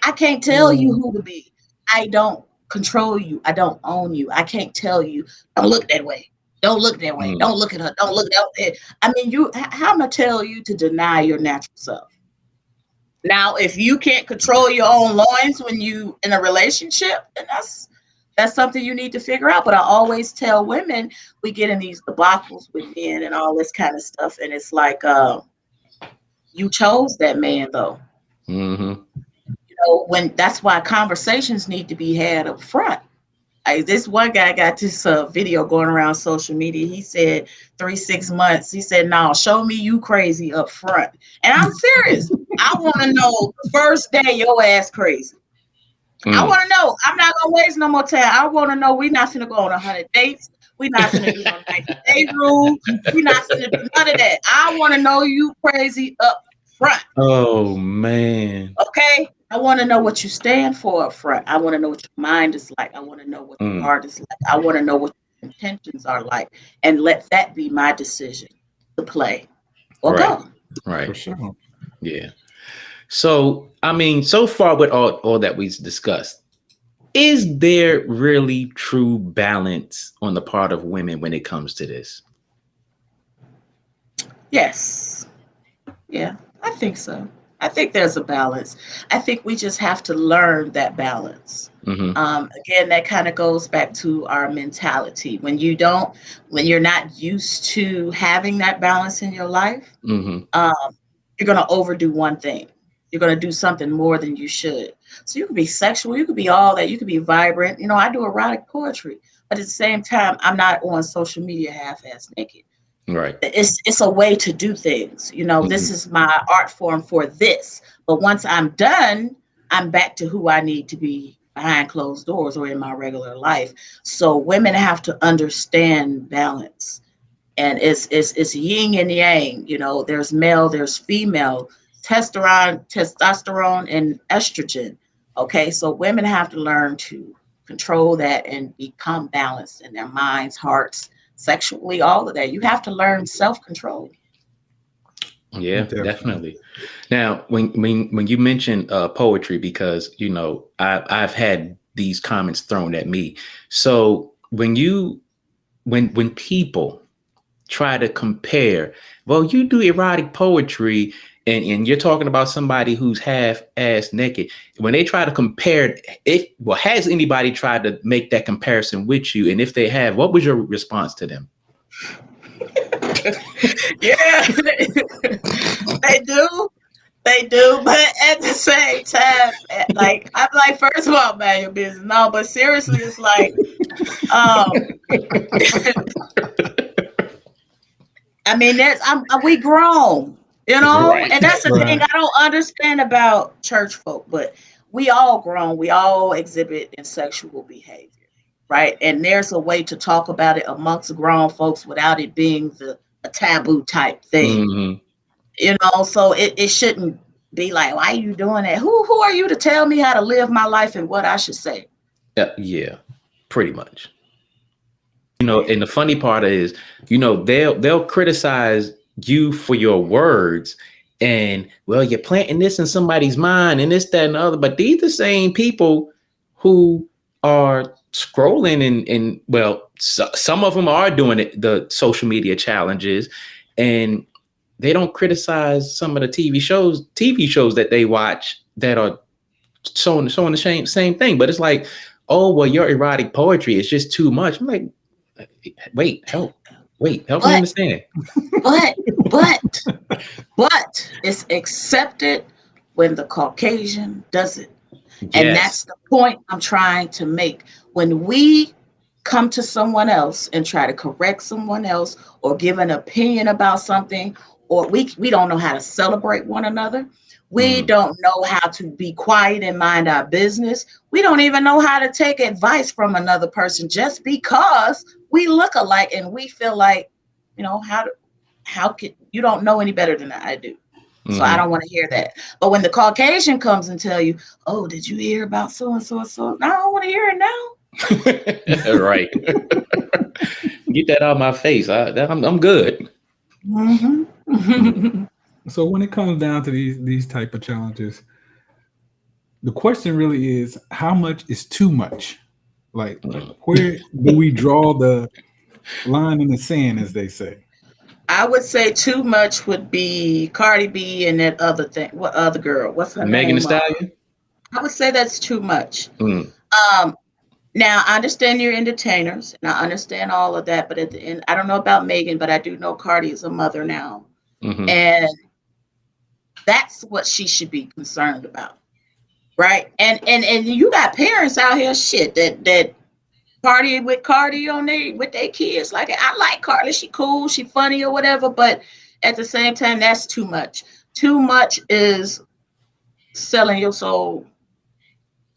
I can't tell you who to be. I don't control you. I don't own you. I can't tell you, don't look that way. Don't look that way. Don't look at her. Don't look that way. I mean, how am I tell you to deny your natural self? Now, if you can't control your own loins when you in a relationship, then that's something you need to figure out. But I always tell women, we get in these debacles with men and all this kind of stuff, and it's like, you chose that man, though. Mm-hmm. You know, that's why conversations need to be had up front. This one guy got this video going around social media. He said 3-6 months. He said, "No, show me you crazy up front." And I'm serious. I want to know the first day your ass crazy. I want to know. I'm not gonna waste no more time. I want to know. We're not gonna go on 100 dates. We're not gonna do no 90-day rule. We're not gonna do none of that. I want to know you crazy up front. Oh man. Okay. I want to know what you stand for up front. I want to know what your mind is like. I want to know what your heart is like. I want to know what your intentions are like, and let that be my decision to play or go. Right. For sure. Yeah. So, I mean, so far with all that we've discussed, is there really true balance on the part of women when it comes to this? Yes. Yeah, I think so. I think there's a balance. I think we just have to learn that balance. Again, that kind of goes back to our mentality. When you're not used to having that balance in your life, you're going to overdo one thing. You're going to do something more than you should. So you could be sexual, you could be all that, you could be vibrant. You know, I do erotic poetry, but at the same time, I'm not on social media half-ass naked. Right. It's a way to do things. You know, this is my art form for this. But once I'm done, I'm back to who I need to be behind closed doors or in my regular life. So women have to understand balance. And it's yin and yang. You know, there's male, there's female, testosterone and estrogen. Okay, so women have to learn to control that and become balanced in their minds, hearts, sexually, all of that. You have to learn self-control. Yeah, definitely. Now, when you mention poetry, because you know I've had these comments thrown at me. So when people try to compare, well, you do erotic poetry and you're talking about somebody who's half-ass naked. When they try to compare has anybody tried to make that comparison with you? And if they have, what was your response to them? Yeah, they do. They do, but at the same time, like I'm like, first of all, man, your business. No, but seriously, it's like, I mean, we grown, you know, and that's the thing I don't understand about church folk, but we all grown, we all exhibit in sexual behavior, right? And there's a way to talk about it amongst grown folks without it being a taboo type thing, you know. So it shouldn't be like, why are you doing that? Who are you to tell me how to live my life and what I should say? Yeah, pretty much. You know, and the funny part is, you know, they'll criticize you for your words and, well, you're planting this in somebody's mind and this, that, and the other. But these are the same people who are scrolling and well, some of them are doing it, the social media challenges, and they don't criticize some of the TV shows that they watch that are showing the same thing. But it's like, oh, well, your erotic poetry is just too much. I'm like, help me understand. But it's accepted when the Caucasian does it. Yes. And that's the point I'm trying to make. When we come to someone else and try to correct someone else or give an opinion about something, or we don't know how to celebrate one another, We don't know how to be quiet and mind our business. We don't even know how to take advice from another person just because we look alike and we feel like, how can you don't know any better than I do. So I don't want to hear that. But when the Caucasian comes and tell you, oh, did you hear about so and so and so? No, I don't want to hear it now. Right. Get that out of my face. I'm good. So when it comes down to these type of challenges, the question really is, how much is too much? Like where do we draw the line in the sand, as they say? I would say too much would be Cardi B and that other thing. What other girl? What's her Megan name? Thee Stallion? I would say that's too much. Now, I understand you're entertainers, and I understand all of that, but at the end, I don't know about Megan, but I do know Cardi is a mother now. And that's what she should be concerned about, right? And you got parents out here, shit, that party with Cardi with their kids. Like, I like Cardi, she cool, she funny or whatever, but at the same time, that's too much. Too much is selling your soul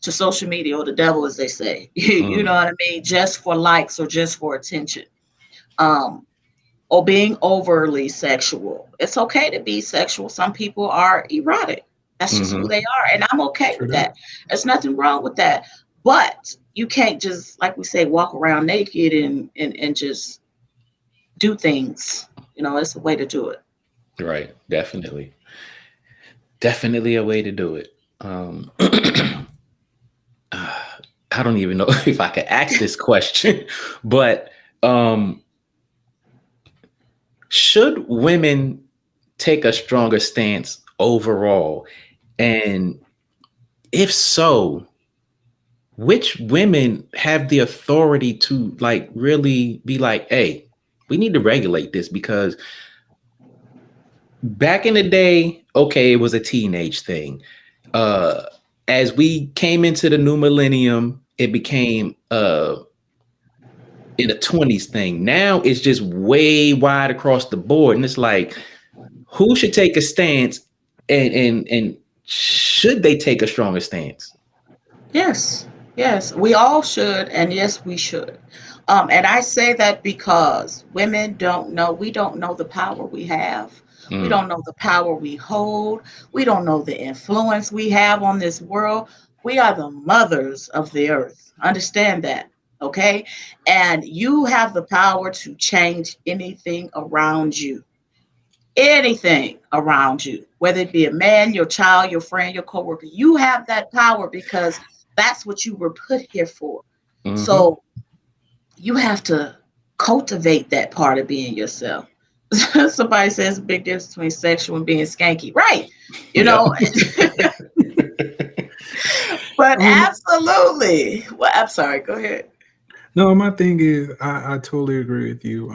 to social media, or the devil, as they say. You know what I mean? Just for likes or just for attention. Or being overly sexual. It's okay to be sexual. Some people are erotic. That's just who they are. And I'm okay with that. There's nothing wrong with that. But you can't just, like we say, walk around naked and just do things. It's a way to do it. Right. Definitely. Definitely a way to do it. I don't even know if I could ask this question, but should women take a stronger stance overall? And if so, which women have the authority to like really be like, hey, we need to regulate this? Because back in the day, okay, it was a teenage thing. As we came into the new millennium, it became in the 20s thing. Now it's just way wide across the board. And it's like, who should take a stance, and should they take a stronger stance? Yes, we all should, and yes, we should. And I say that because women don't know, we don't know the power we have. We don't know the power we hold. We don't know the influence we have on this world. We are the mothers of the earth. Understand that, okay? And you have the power to change anything around you. Anything around you, whether it be a man, your child, your friend, your coworker. You have that power because that's what you were put here for. So you have to cultivate that part of being yourself. Somebody says big difference between sexual and being skanky, right? But absolutely. Well, I'm sorry. Go ahead. No, my thing is, I totally agree with you.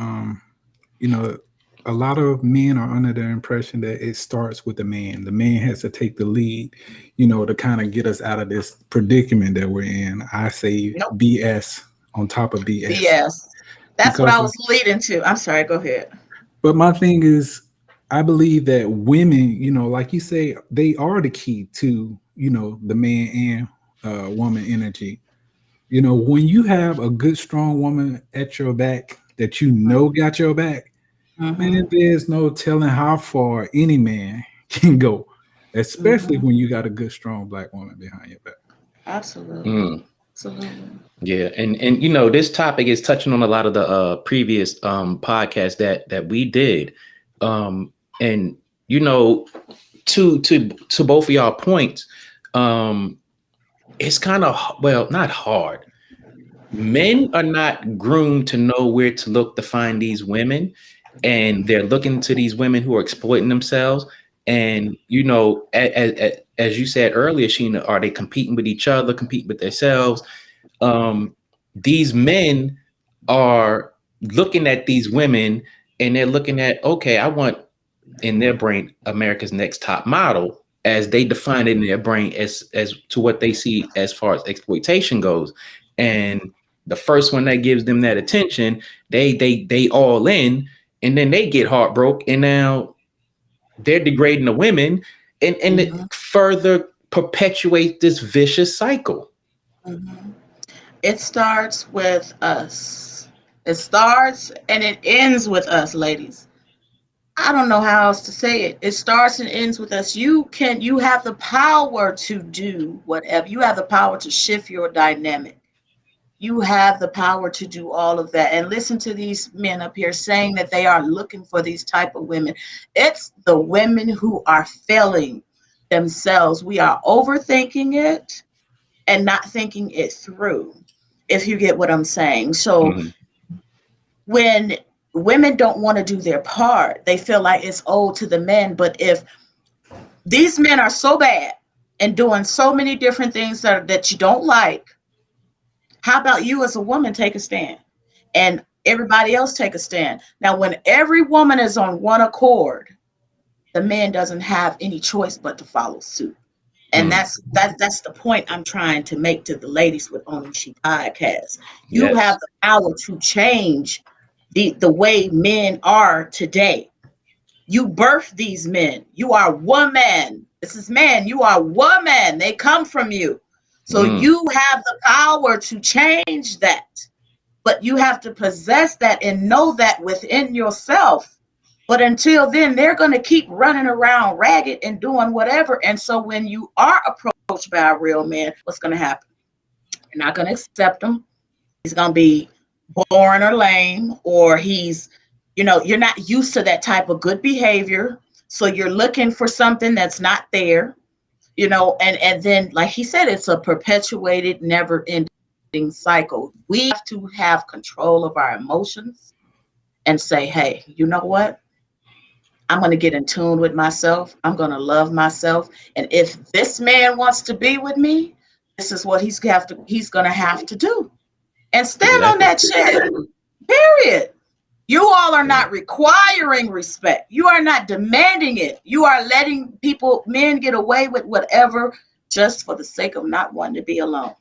A lot of men are under the impression that it starts with the man. The man has to take the lead, to kind of get us out of this predicament that we're in. I say nope. BS on top of BS. BS. That's what I was leading to. I'm sorry. Go ahead. But my thing is, I believe that women, like you say, they are the key to, the man and woman energy. When you have a good, strong woman at your back that got your back, man, there's no telling how far any man can go, especially when you got a good, strong black woman behind your back. Absolutely. Absolutely. Yeah, and this topic is touching on a lot of the previous podcasts that we did, and to both of y'all points, it's kind of not hard. Men are not groomed to know where to look to find these women, and they're looking to these women who are exploiting themselves. And as you said earlier, Sheena, are they competing with each other, competing with themselves? These men are looking at these women and they're looking at, okay, I want, in their brain, America's Next Top Model, as they define it in their brain as to what they see as far as exploitation goes. And the first one that gives them that attention, they all in, and then they get heartbroken, and now they're degrading the women. and it further perpetuates this vicious cycle. It starts with us. It starts and it ends with us, ladies. I don't know how else to say it. It starts and ends with us. You have the power to do whatever. You have the power to shift your dynamic. You have the power to do all of that. And listen to these men up here saying that they are looking for these type of women. It's the women who are failing themselves. We are overthinking it and not thinking it through, if you get what I'm saying. So when women don't want to do their part, they feel like it's owed to the men. But if these men are so bad and doing so many different things that you don't like, how about you as a woman take a stand and everybody else take a stand? Now, when every woman is on one accord, the man doesn't have any choice but to follow suit. And that's the point I'm trying to make to the ladies with Owning She podcast. You have the power to change the way men are today. You birth these men. You are woman. This is man. You are woman. They come from you. So you have the power to change that. But you have to possess that and know that within yourself. But until then, they're going to keep running around ragged and doing whatever. And so when you are approached by a real man, what's going to happen? You're not going to accept him. He's going to be boring or lame, or he's, you're not used to that type of good behavior. So you're looking for something that's not there, and then, like he said, it's a perpetuated, never ending cycle. We have to have control of our emotions and say, hey, you know what? I'm going to get in tune with myself. I'm going to love myself. And if this man wants to be with me, this is what he's going to have to do. And stand on that shit. Period. You all are not requiring respect. You are not demanding it. You are letting men get away with whatever just for the sake of not wanting to be alone.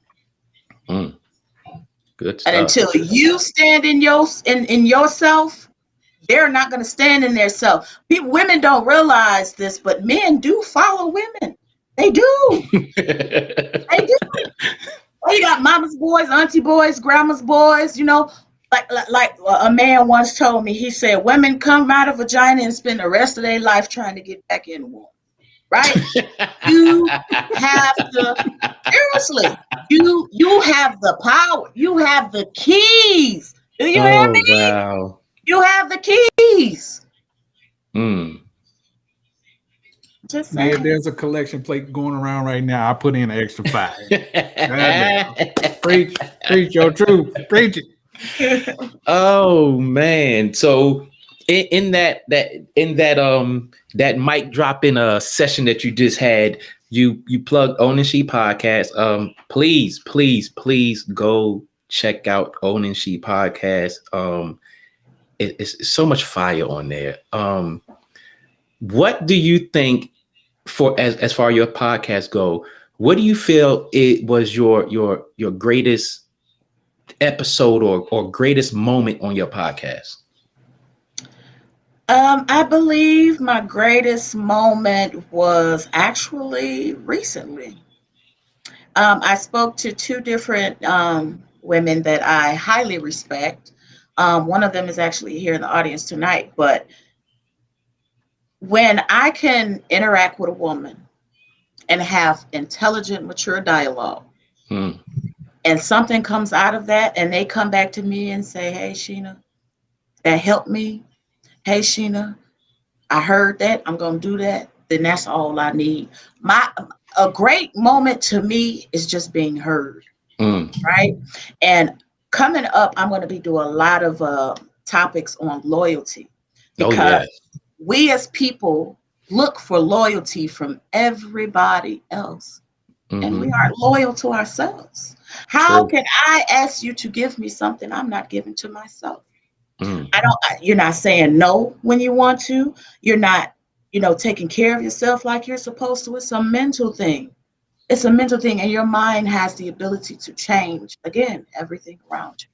Good stuff. And until you stand in yourself, they're not going to stand in their self. Women don't realize this, but men do follow women. They do. They do. Well, you got mama's boys, auntie boys, grandma's boys, like a man once told me. He said, women come out of vagina and spend the rest of their life trying to get back in the womb. Right? You have to, seriously, you have the power. You have the keys. Do you hear me? Wow. You have the keys. Just saying. Man, there's a collection plate going around right now. I put in an extra 5. Preach your truth. Preach it. Oh man. So in that mic drop in a session that you just had, you plugged Owning She podcast. Please go check out Owning She podcast. It's so much fire on there. What do you think, for as far as your podcast go, what do you feel it was your greatest episode or greatest moment on your podcast? I believe my greatest moment was actually recently. I spoke to 2 different women that I highly respect. One of them is actually here in the audience tonight. But when I can interact with a woman and have intelligent, mature dialogue, and something comes out of that, and they come back to me and say, hey, Sheena, that helped me. Hey, Sheena, I heard that. I'm going to do that. Then that's all I need. A great moment to me is just being heard, right? And coming up, I'm going to be doing a lot of topics on loyalty, because we as people look for loyalty from everybody else, and we aren't loyal to ourselves. How can I ask you to give me something I'm not giving to myself? You're not saying no when you want to. You're not, taking care of yourself like you're supposed to. It's a mental thing. It's a mental thing. And your mind has the ability to change, again, everything around you.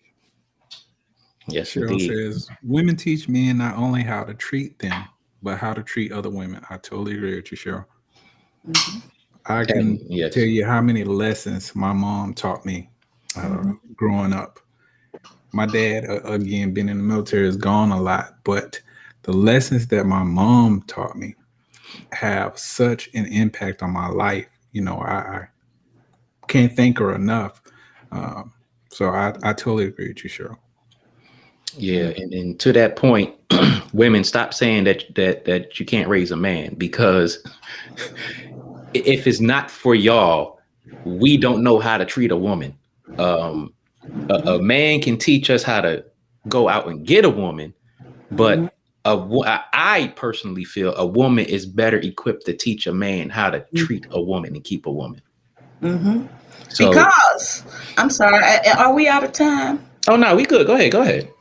Yes, Cheryl indeed. says, women teach men not only how to treat them, but how to treat other women. I totally agree with you, Cheryl. I can tell you how many lessons my mom taught me growing up. My dad, again, being in the military, is gone a lot, but the lessons that my mom taught me have such an impact on my life. You know, I can't thank her enough. So I totally agree with you, Cheryl. Yeah, and to that point, women, stop saying that you can't raise a man, because if it's not for y'all, we don't know how to treat a woman. A man can teach us how to go out and get a woman, but I personally feel a woman is better equipped to teach a man how to treat a woman and keep a woman. So, because I'm sorry, are we out of time? Oh no, we good. Go ahead.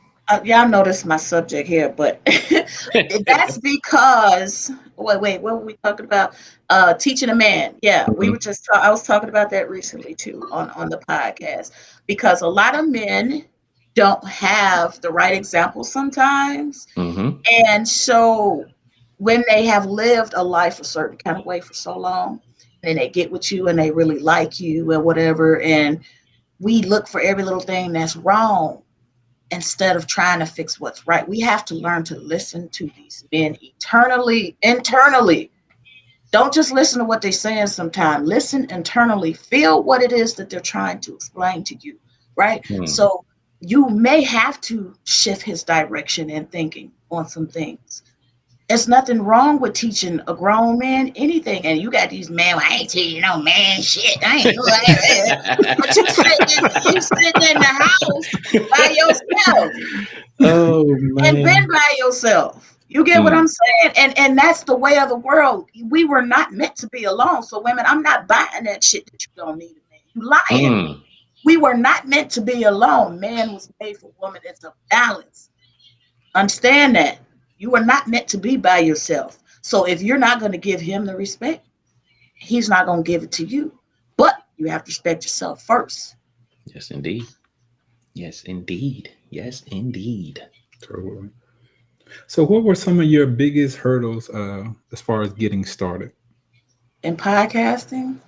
Y'all know this is my subject here, but that's because wait, what were we talking about? Teaching a man. Yeah, we were just I was talking about that recently too on the podcast, because a lot of men don't have the right example sometimes, and so when they have lived a life a certain kind of way for so long, and they get with you and they really like you and whatever, and we look for every little thing that's wrong instead of trying to fix what's right. We have to learn to listen to these men internally. Don't just listen to what they're saying sometimes. Listen internally. Feel what it is that they're trying to explain to you, right? So you may have to shift his direction and thinking on some things. There's nothing wrong with teaching a grown man anything. And you got these men, I ain't teaching no man shit. I ain't doing that. But you sitting in the house by yourself. Oh, man. And been by yourself. You get what I'm saying? And that's the way of the world. We were not meant to be alone. So women, I'm not buying that shit that you don't need a man. You lying. We were not meant to be alone. Man was made for woman. It's a balance. Understand that. You are not meant to be by yourself. So if you're not going to give him the respect, he's not going to give it to you. But you have to respect yourself first. Yes, indeed. Yes, indeed. Yes, indeed. Totally. So what were some of your biggest hurdles as far as getting started? In podcasting?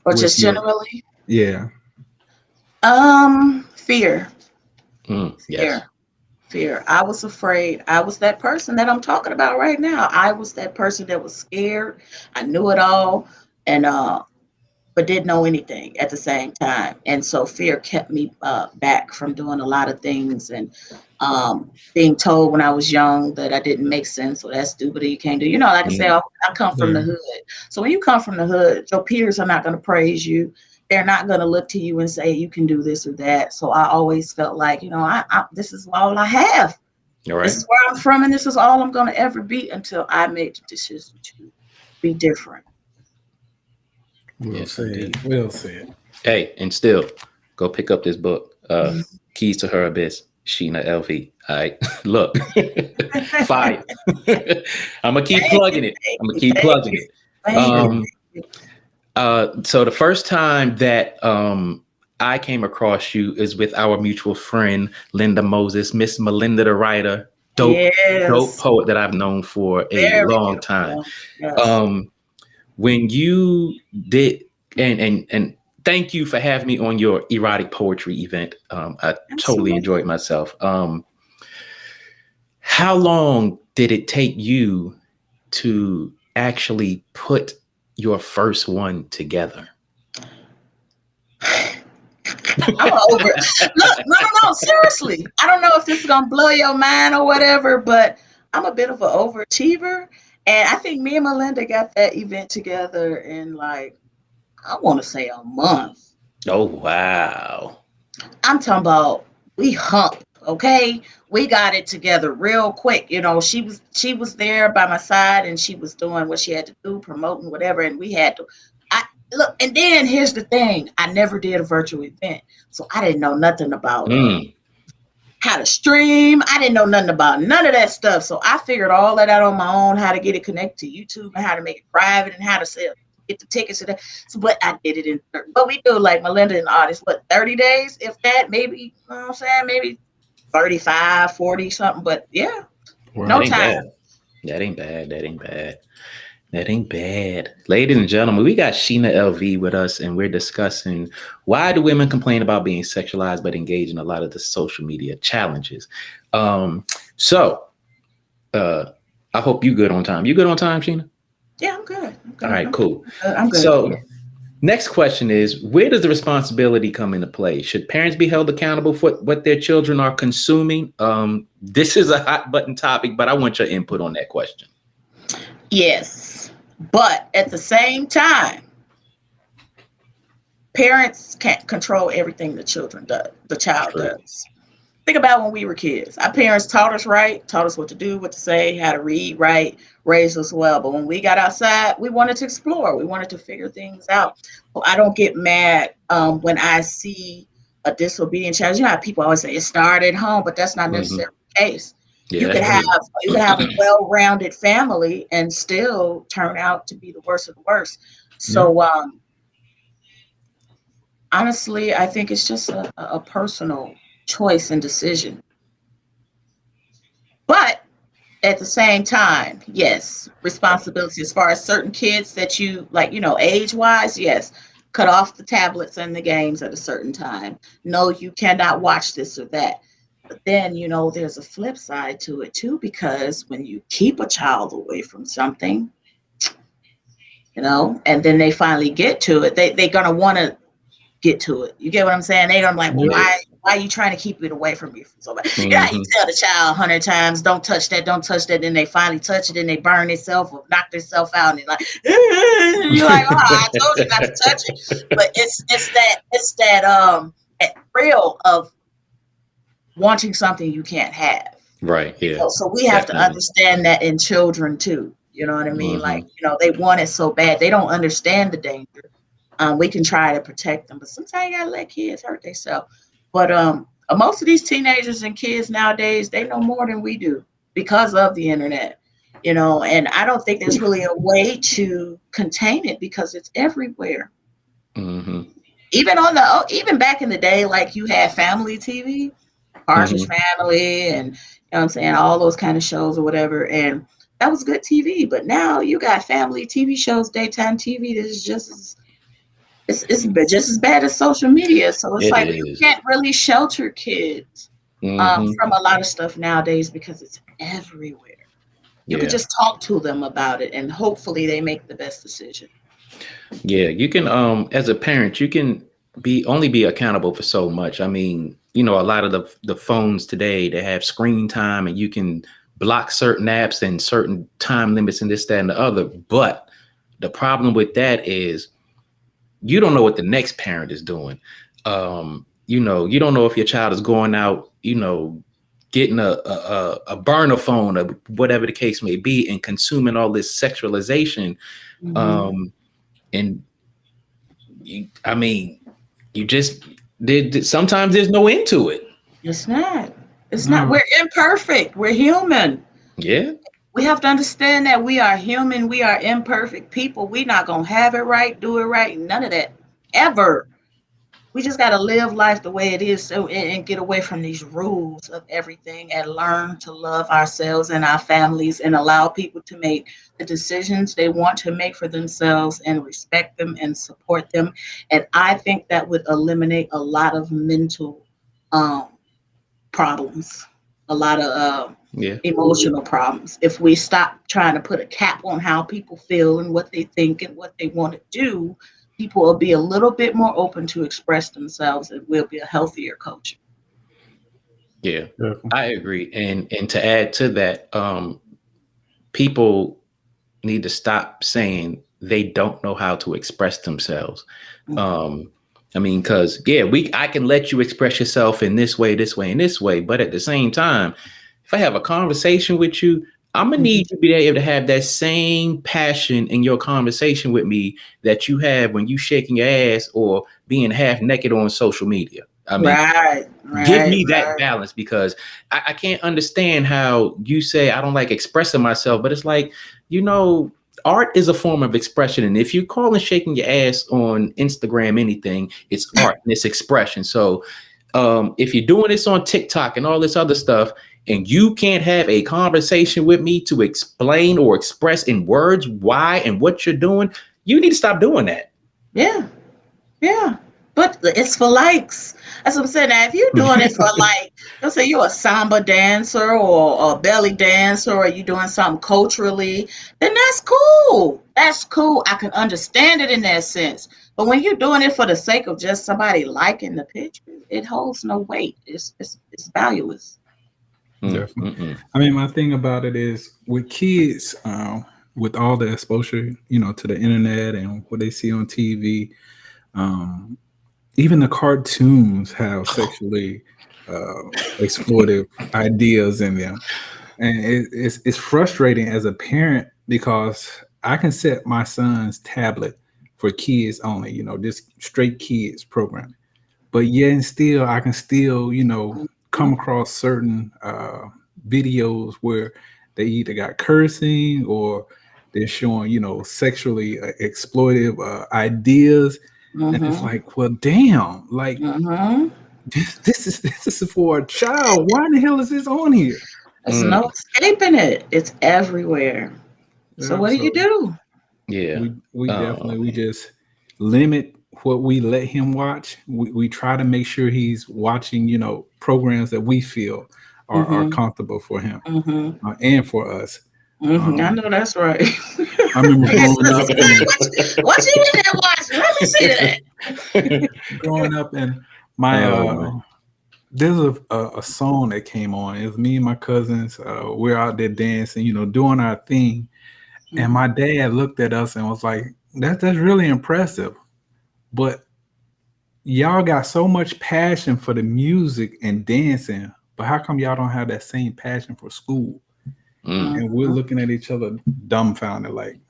Or just generally? Yeah. Fear. Yes. Fear. I was afraid. I was that person that I'm talking about right now. I was that person that was scared. I knew it all, and but didn't know anything at the same time. And so fear kept me back from doing a lot of things, and being told when I was young that I didn't make sense, or that's stupid, or you can't do. You know, like I say, I come from the hood. So when you come from the hood, your peers are not going to praise you. They're not going to look to you and say you can do this or that. So I always felt like, you know, I this is all I have. All right. This is where I'm from, and this is all I'm going to ever be until I made the decision to be different. We'll say it. Hey, and still, go pick up this book, Keys to Her Abyss, Sheena LV. All right, look, fire. I'm gonna keep plugging it. So the first time that I came across you is with our mutual friend Linda Moses, Miss Melinda the writer, dope poet that I've known for a long time. Yes. When you did, and thank you for having me on your erotic poetry event. I totally enjoyed myself. How long did it take you to actually put your first one together? I'm over it. Look, no, seriously. I don't know if this is gonna blow your mind or whatever, but I'm a bit of an overachiever. And I think me and Melinda got that event together in, like, I want to say a month. Oh, wow. I'm talking about we humped, okay? We got it together real quick. You know, she was there by my side, and she was doing what she had to do, promoting whatever, and we had to. Look, and then here's the thing. I never did a virtual event, so I didn't know nothing about how to stream. I didn't know nothing about none of that stuff. So I figured all that out on my own, how to get it connected to YouTube and how to make it private and how to get the tickets to that. So, but I did it but we do, like Melinda and artists, 30 days, if that, maybe, you know what I'm saying? Maybe 35, 40 something, but yeah, no time. That ain't bad. That ain't bad. Ladies and gentlemen, we got Sheena LV with us, and we're discussing why do women complain about being sexualized but engage in a lot of the social media challenges. So I hope you good on time. You good on time, Sheena? Yeah, I'm good. All right, cool. I'm good. So next question is, where does the responsibility come into play? Should parents be held accountable for what their children are consuming? This is a hot button topic, but I want your input on that question. Yes, but at the same time, parents can't control everything the child does. Think about when we were kids. Our parents taught us right, taught us what to do, what to say, how to read, write, raised us well. But when we got outside, we wanted to explore. We wanted to figure things out. Well, I don't get mad when I see a disobedient child. You know how people always say it started at home, but that's not necessarily the case. Yeah, you could have a well-rounded family and still turn out to be the worst of the worst. So honestly, I think it's just a personal choice and decision. But at the same time, yes, responsibility as far as certain kids that you like, age wise, yes, cut off the tablets and the games at a certain time. No, you cannot watch this or that. But then, there's a flip side to it too, because when you keep a child away from something, and then they finally get to it, they're going to want to get to it. You get what I'm saying? They're gonna be like, well, why are you trying to keep it away from me so bad? You tell the child 100 times, don't touch that, don't touch that. Then they finally touch it and they burn themselves or knock themselves out. And they're like, you're like, oh, I told you not to touch it. But it's that thrill of wanting something you can't have. Right. Yeah. So we have to understand that in children too. You know what I mean? Like, they want it so bad. They don't understand the danger. We can try to protect them, but sometimes you gotta let kids hurt themselves. But most of these teenagers and kids nowadays, they know more than we do because of the internet, and I don't think there's really a way to contain it because it's everywhere. Even back in the day, like you had family TV, Partridge Family, and I'm saying all those kind of shows or whatever, and that was good TV. But now you got family TV shows, daytime TV that is just it's just as bad as social media. So it's like you can't really shelter kids from a lot of stuff nowadays because it's everywhere. You can just talk to them about it and hopefully they make the best decision. Yeah, you can as a parent, you can only be accountable for so much. I mean, a lot of the phones today, they have screen time and you can block certain apps and certain time limits and this, that, and the other. But the problem with that is you don't know what the next parent is doing. You don't know if your child is going out, getting a burner phone or whatever the case may be and consuming all this sexualization. And you just did. Sometimes there's no end to it. It's not. We're imperfect. We're human. Yeah. We have to understand that we are human. We are imperfect people. We're not going to have it right, do it right. None of that ever. We just got to live life the way it is and get away from these rules of everything and learn to love ourselves and our families and allow people to make the decisions they want to make for themselves and respect them and support them. And I think that would eliminate a lot of mental problems, a lot of emotional problems. If we stop trying to put a cap on how people feel and what they think and what they want to do, people will be a little bit more open to express themselves and we'll be a healthier culture. Yeah, I agree. And to add to that, people need to stop saying they don't know how to express themselves. Because I can let you express yourself in this way, and this way. But at the same time, if I have a conversation with you, I'm gonna need you to be able to have that same passion in your conversation with me that you have when you shaking your ass or being half naked on social media. Give me that balance, because I can't understand how you say I don't like expressing myself, but it's like, art is a form of expression. And if you're calling shaking your ass on Instagram anything, it's art and it's expression. So if you're doing this on TikTok and all this other stuff, and you can't have a conversation with me to explain or express in words why and what you're doing, you need to stop doing that. Yeah. Yeah. But it's for likes. That's what I'm saying. Now, if you're doing it for like, let's say you're a samba dancer or a belly dancer, or you're doing something culturally, then that's cool. That's cool. I can understand it in that sense. But when you're doing it for the sake of just somebody liking the picture, it holds no weight. It's valueless. Definitely. I mean, my thing about it is with kids, with all the exposure, to the internet and what they see on TV, even the cartoons have sexually exploitive ideas in them, and it's frustrating as a parent because I can set my son's tablet for kids only, just straight kids programming, but yet and still I can still come across certain videos where they either got cursing or they're showing sexually exploitive ideas. And it's like, well, damn, like this is for a child. Why in the hell is this on here? There's no escaping it. It's everywhere. So what do you do? Yeah, we definitely we just limit what we let him watch. We try to make sure he's watching, programs that we feel are comfortable for him and for us. I know that's right. I remember growing up. What you in there watching? Let me see that. Growing up, and my there's a song that came on. It was me and my cousins. We're out there dancing, doing our thing. And my dad looked at us and was like, "That's really impressive, but y'all got so much passion for the music and dancing, but how come y'all don't have that same passion for school?" And we're looking at each other dumbfounded, like,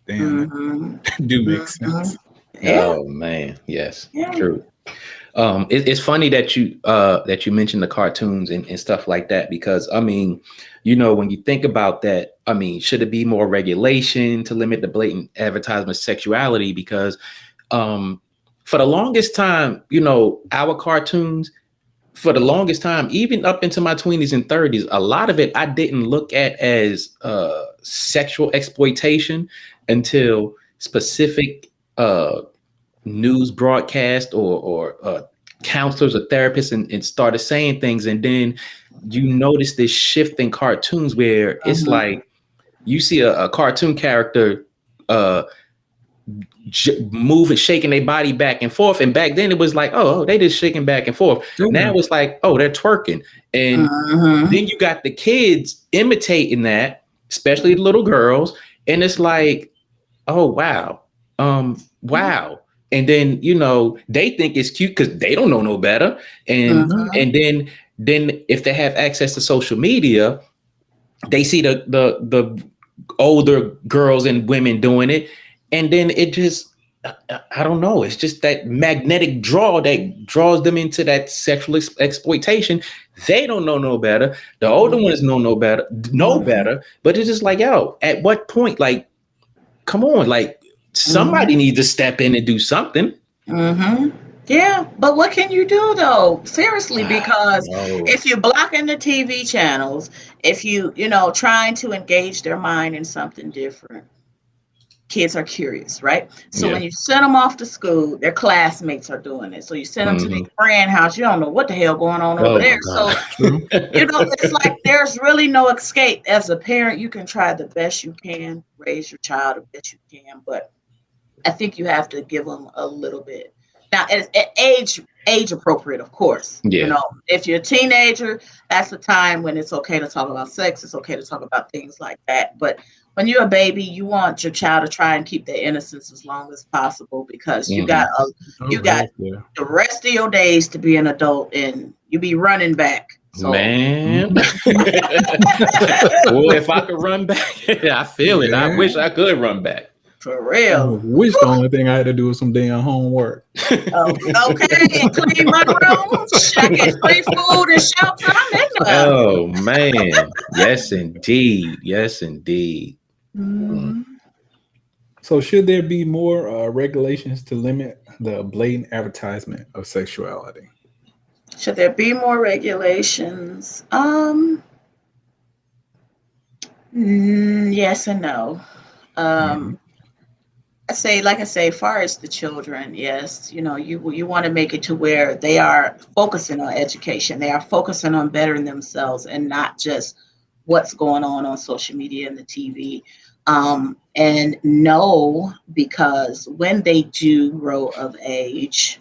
damn, that do make sense. Oh man, yes, true. It's funny that you mentioned the cartoons and stuff like that, because I mean, when you think about that, I mean, should it be more regulation to limit the blatant advertisement of sexuality? Because for the longest time, our cartoons, for the longest time, even up into my 20s and 30s, a lot of it I didn't look at as sexual exploitation until specific news broadcast or counselors or therapists and started saying things. And then you notice this shift in cartoons where it's like you see a cartoon character moving, shaking their body back and forth. And back then it was like, oh, they just shaking back and forth. Now it's like, oh, they're twerking. And then you got the kids imitating that, especially the little girls. And it's like, oh, wow. Wow. And then, they think it's cute because they don't know no better. And and then if they have access to social media, they see the older girls and women doing it. And then it just, I don't know. It's just that magnetic draw that draws them into that sexual exploitation. They don't know no better. The older ones know better. But it's just like, yo, at what point, like, come on, like, somebody needs to step in and do something. Yeah, but what can you do though? Seriously, because if you're blocking the TV channels, if you trying to engage their mind in something different, kids are curious, right? So when you send them off to school, their classmates are doing it. So you send them to their friend house, you don't know what the hell going on over there. So it's like there's really no escape. As a parent, you can try the best you can, raise your child the best you can, but I think you have to give them a little bit. Now, at age appropriate, of course. If you're a teenager, that's the time when it's okay to talk about sex. It's okay to talk about things like that. But when you're a baby, you want your child to try and keep their innocence as long as possible, because you got the rest of your days to be an adult, and you be running back. So. Man, well, if I could run back, I feel it. I wish I could run back. For real. I wish the only thing I had to do was some damn homework. Okay, clean my room, I get free food and shelter. I'm in there. Oh man, yes indeed, yes indeed. So, should there be more regulations to limit the blatant advertisement of sexuality? Should there be more regulations? Yes and no. Mhm. Um, like I say, as far as the children, yes, you want to make it to where they are focusing on education, they are focusing on bettering themselves, and not just what's going on social media and the TV. And no, because when they do grow of age,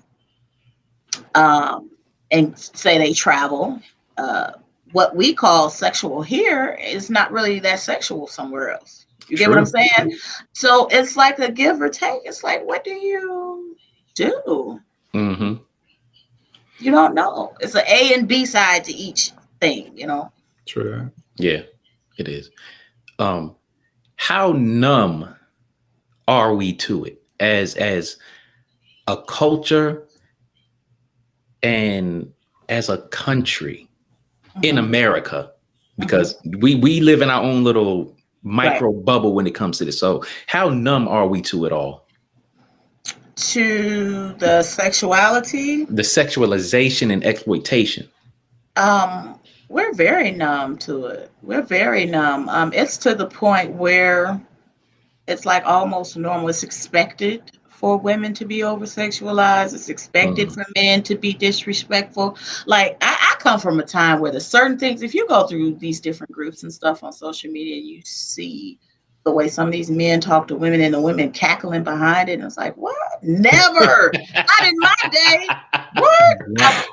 um, and say they travel, uh, what we call sexual here is not really that sexual somewhere else. You get what I'm True. saying? So it's like a give or take. It's like, what do you do? Mm-hmm. You don't know. It's an A and B side to each thing. True. Yeah, it is. Um, how numb are we to it as a culture and as a country in Hmm. America? Hmm. Because we live in our own little Right. micro bubble when it comes to this. So how numb are we to it all? To the sexuality, The sexualization and exploitation. um, we're very numb to it. We're very numb. It's to the point where it's like almost normal. It's expected for women to be over sexualized. It's expected Mm-hmm. for men to be disrespectful. Like I come from a time where there's certain things, if you go through these different groups and stuff on social media, you see the way some of these men talk to women and the women cackling behind it. And it's like, what? Never. Not in my day. What?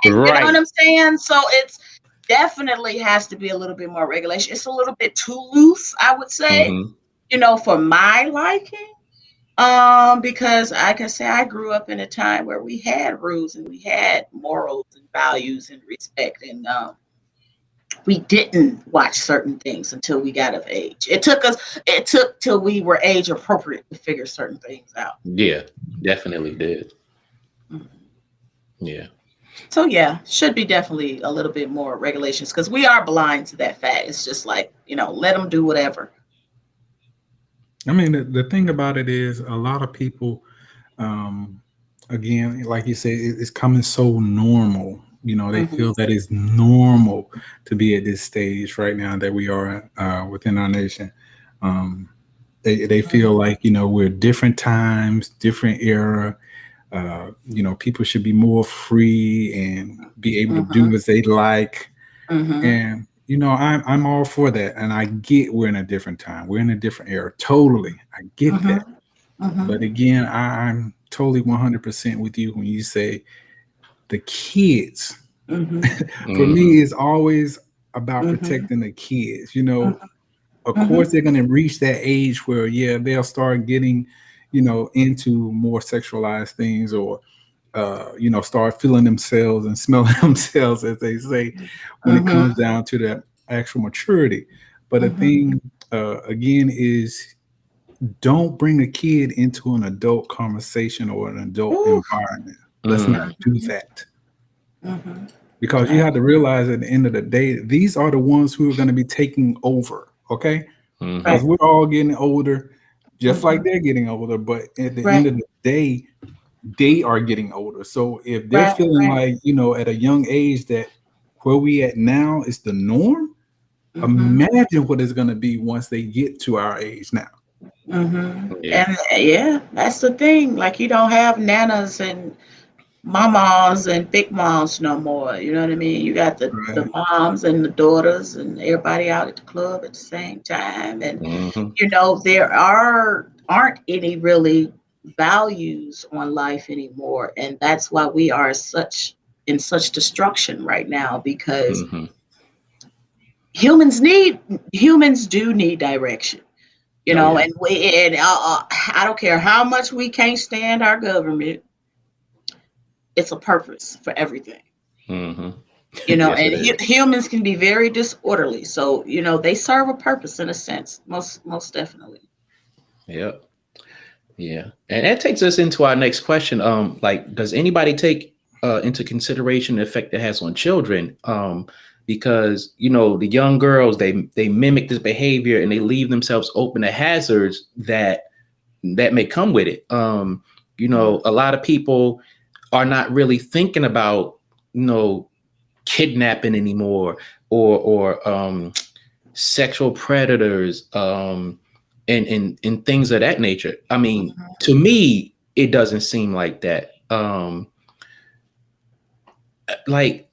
You know what Right. I'm saying? So it's definitely has to be a little bit more regulation. It's a little bit too loose, I would say, Mm-hmm. for my liking. Because I can say I grew up in a time where we had rules and we had morals and values and respect, and we didn't watch certain things until we got of age. It took till we were age appropriate to figure certain things out. Yeah, definitely did. Mhm. Yeah. So yeah, should be definitely a little bit more regulations because we are blind to that fact. It's just like, let them do whatever. I mean, the thing about it is a lot of people, um, again, like you said, it's coming so normal. They Hmm. feel that it's normal to be at this stage right now that we are within our nation. Um, they feel like, we're different times, different era. People should be more free and be able to do Hmm. as they like. Hmm. And I'm all for that, and I get we're in a different time, we're in a different era. Totally, I get Hmm. that. Hmm. But again, I'm totally 100% with you when you say the kids. Hmm. For Mm-hmm. me, it's always about Hmm. protecting the kids. Of Hmm. course, they're going to reach that age where, yeah, they'll start getting, into more sexualized things, or start feeling themselves and smelling themselves, as they say, when it Hmm. comes down to that actual maturity. But the Hmm. thing, again, is don't bring a kid into an adult conversation or an adult Ooh. environment. Let's not Mm. do that. Hmm. Because you have to realize at the end of the day, these are the ones who are going to be taking over. Okay. Mm-hmm. Because Right. we're all getting older, just like Hmm. they're getting older. But at the end Right. of the day, they are getting older. So if they're Right. feeling Right. like, at a young age that where we at now is the norm, Hmm. imagine what it's going to be once they get to our age now. Hmm. Yeah. And yeah, that's the thing. Like you don't have nanas and mamas and big moms no more. You know what I mean? You got the Right. moms and the daughters and everybody out at the club at the same time. And Mm-hmm. there aren't any really values on life anymore. And that's why we are in such destruction right now because Mm-hmm. humans do need direction. Oh yeah. I don't care how much we can't stand our government. It's a purpose for everything. Mm-hmm. Yes, And it is. humans can be very disorderly, so they serve a purpose in a sense, most definitely. Yep. Yeah. And that takes us into our next question. Like, does anybody take into consideration the effect it has on children? Because the young girls they mimic this behavior and they leave themselves open to hazards that may come with it. Mhm. A lot of people are not really thinking about, kidnapping anymore or sexual predators, and things of that nature. I mean, to me, it doesn't seem like that. Like,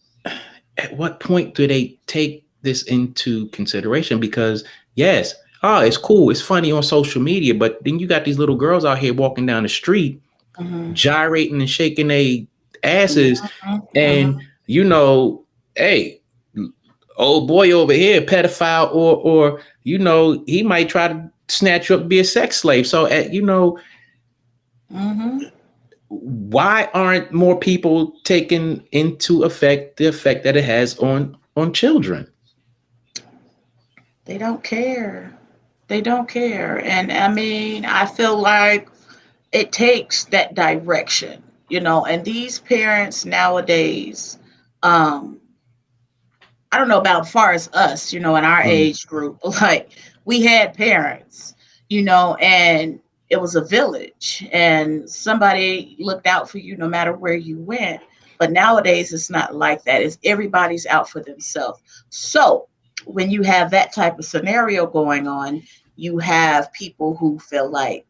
at what point do they take this into consideration? Because yes, it's cool, it's funny on social media, but then you got these little girls out here walking down the street, gyrating and shaking their asses, and hey, old boy over here, pedophile, or he might try to snatch you up, be a sex slave. So why aren't more people taking into effect the effect that it has on children? They don't care. They don't care. And I mean, I feel like it takes that direction, and these parents nowadays, I don't know about far as us, in our age group, like we had parents, and it was a village and somebody looked out for you no matter where you went. But nowadays it's not like that. It's everybody's out for themselves. So when you have that type of scenario going on, you have people who feel like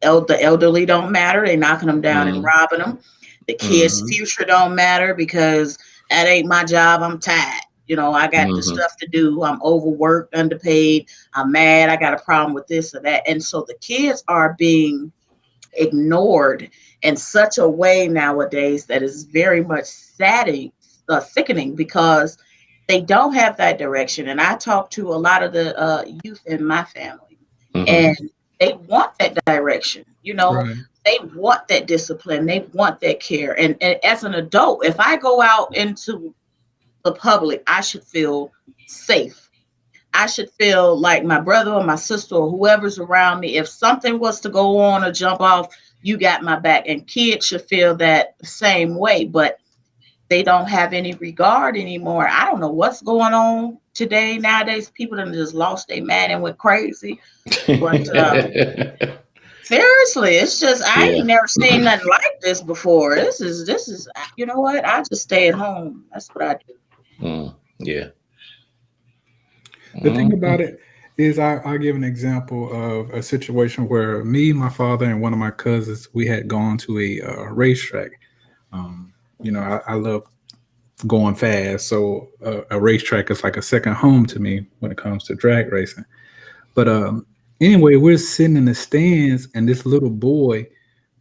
the elderly don't matter. They're knocking them down and robbing them. The kids' future don't matter because that ain't my job. I'm tired. I got the stuff to do. I'm overworked, underpaid. I'm mad. I got a problem with this or that. And so the kids are being ignored in such a way nowadays that is very much sickening because they don't have that direction. And I talk to a lot of the youth in my family, and they want that direction. Right. They want that discipline. They want that care. And as an adult, if I go out into the public, I should feel safe. I should feel like my brother or my sister or whoever's around me, if something was to go on or jump off, you got my back. And kids should feel that same way, but they don't have any regard anymore. I don't know what's going on today. Nowadays, people have just lost their man and went crazy. But seriously, it's just I ain't never seen nothing like this before. This is you know what? I just stay at home. That's what I do. Yeah. The thing about it is, I'll give an example of a situation where me, my father, and one of my cousins, we had gone to a racetrack. I love going fast, so a racetrack is like a second home to me when it comes to drag racing. But anyway, we're sitting in the stands, and this little boy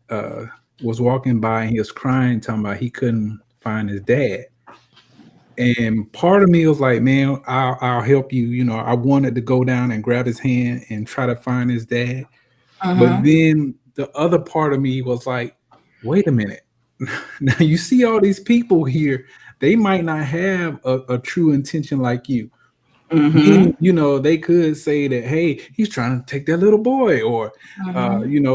was walking by, and he was crying, talking about he couldn't find his dad. And part of me was like, man, I'll help you. I wanted to go down and grab his hand and try to find his dad. But then the other part of me was like, wait a minute. Now you see all these people here, they might not have a true intention like you. They could say that, hey, he's trying to take that little boy, or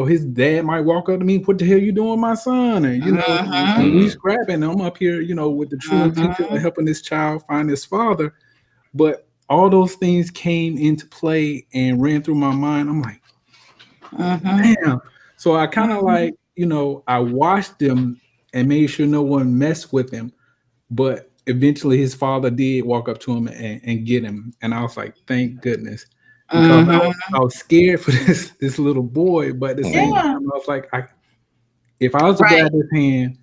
his dad might walk up to me, what the hell you doing, my son? And we scrapping. I'm up here, with the true intention of helping this child find his father. But all those things came into play and ran through my mind. I'm like, damn. So I kind of like, I watched him and made sure no one messed with him. But eventually his father did walk up to him and get him. And I was like, thank goodness. Because I was scared for this little boy. But at the same time, I was like, if I was to grab his hand.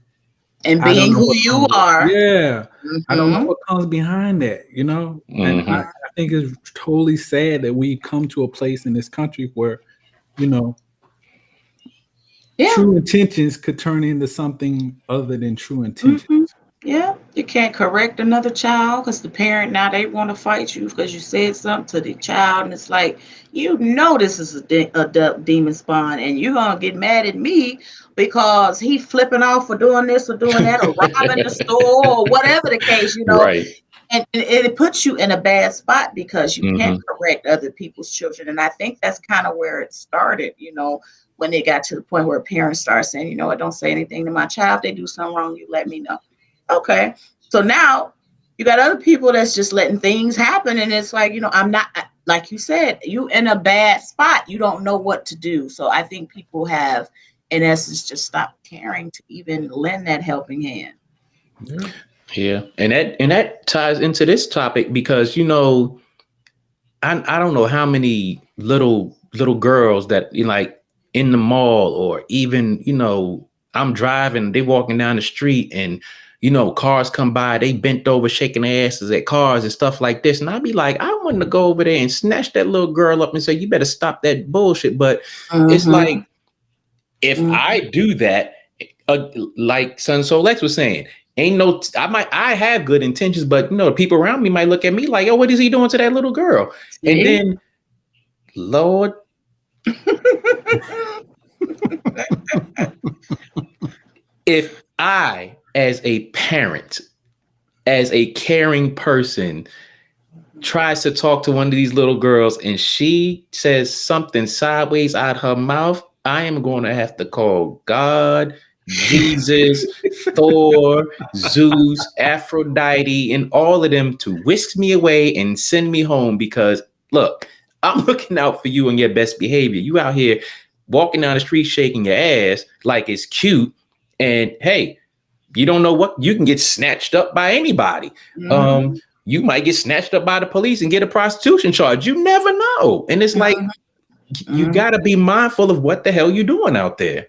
And being who you are. Yeah. I don't know what comes behind that, And I think it's totally sad that we come to a place in this country where, true intentions could turn into something other than true intentions. Yeah, you can't correct another child because the parent now they want to fight you because you said something to the child, and it's like this is a demon spawn, and you're gonna get mad at me because he flipping off for doing this or doing that or robbing the store or whatever the case, Right. And it puts you in a bad spot because you can't correct other people's children, and I think that's kind of where it started, when it got to the point where parents start saying, don't say anything to my child. If they do something wrong, you let me know. Okay, so now you got other people that's just letting things happen, and it's like, I'm not, like you said, you in a bad spot. You don't know what to do. So I think people have, in essence, just stopped caring to even lend that helping hand. Yeah, and that ties into this topic because I don't know how many little girls that like in the mall, or even, I'm driving, they walking down the street, and cars come by, they bent over shaking their asses at cars and stuff like this. And I'd be like, I want to go over there and snatch that little girl up and say, you better stop that bullshit. But it's like, if I do that, like Son Soul Lex was saying, I have good intentions, but the people around me might look at me like, oh, what is he doing to that little girl? See? And then, Lord, if I, as a parent, as a caring person, tries to talk to one of these little girls and she says something sideways out her mouth, I am going to have to call God, Jesus, Thor, Zeus, Aphrodite, and all of them to whisk me away and send me home, because look, I'm looking out for you and your best behavior. You out here walking down the street shaking your ass like it's cute, and hey, you don't know what, you can get snatched up by anybody. You might get snatched up by the police and get a prostitution charge. You never know. And it's like, you got to be mindful of what the hell you're doing out there.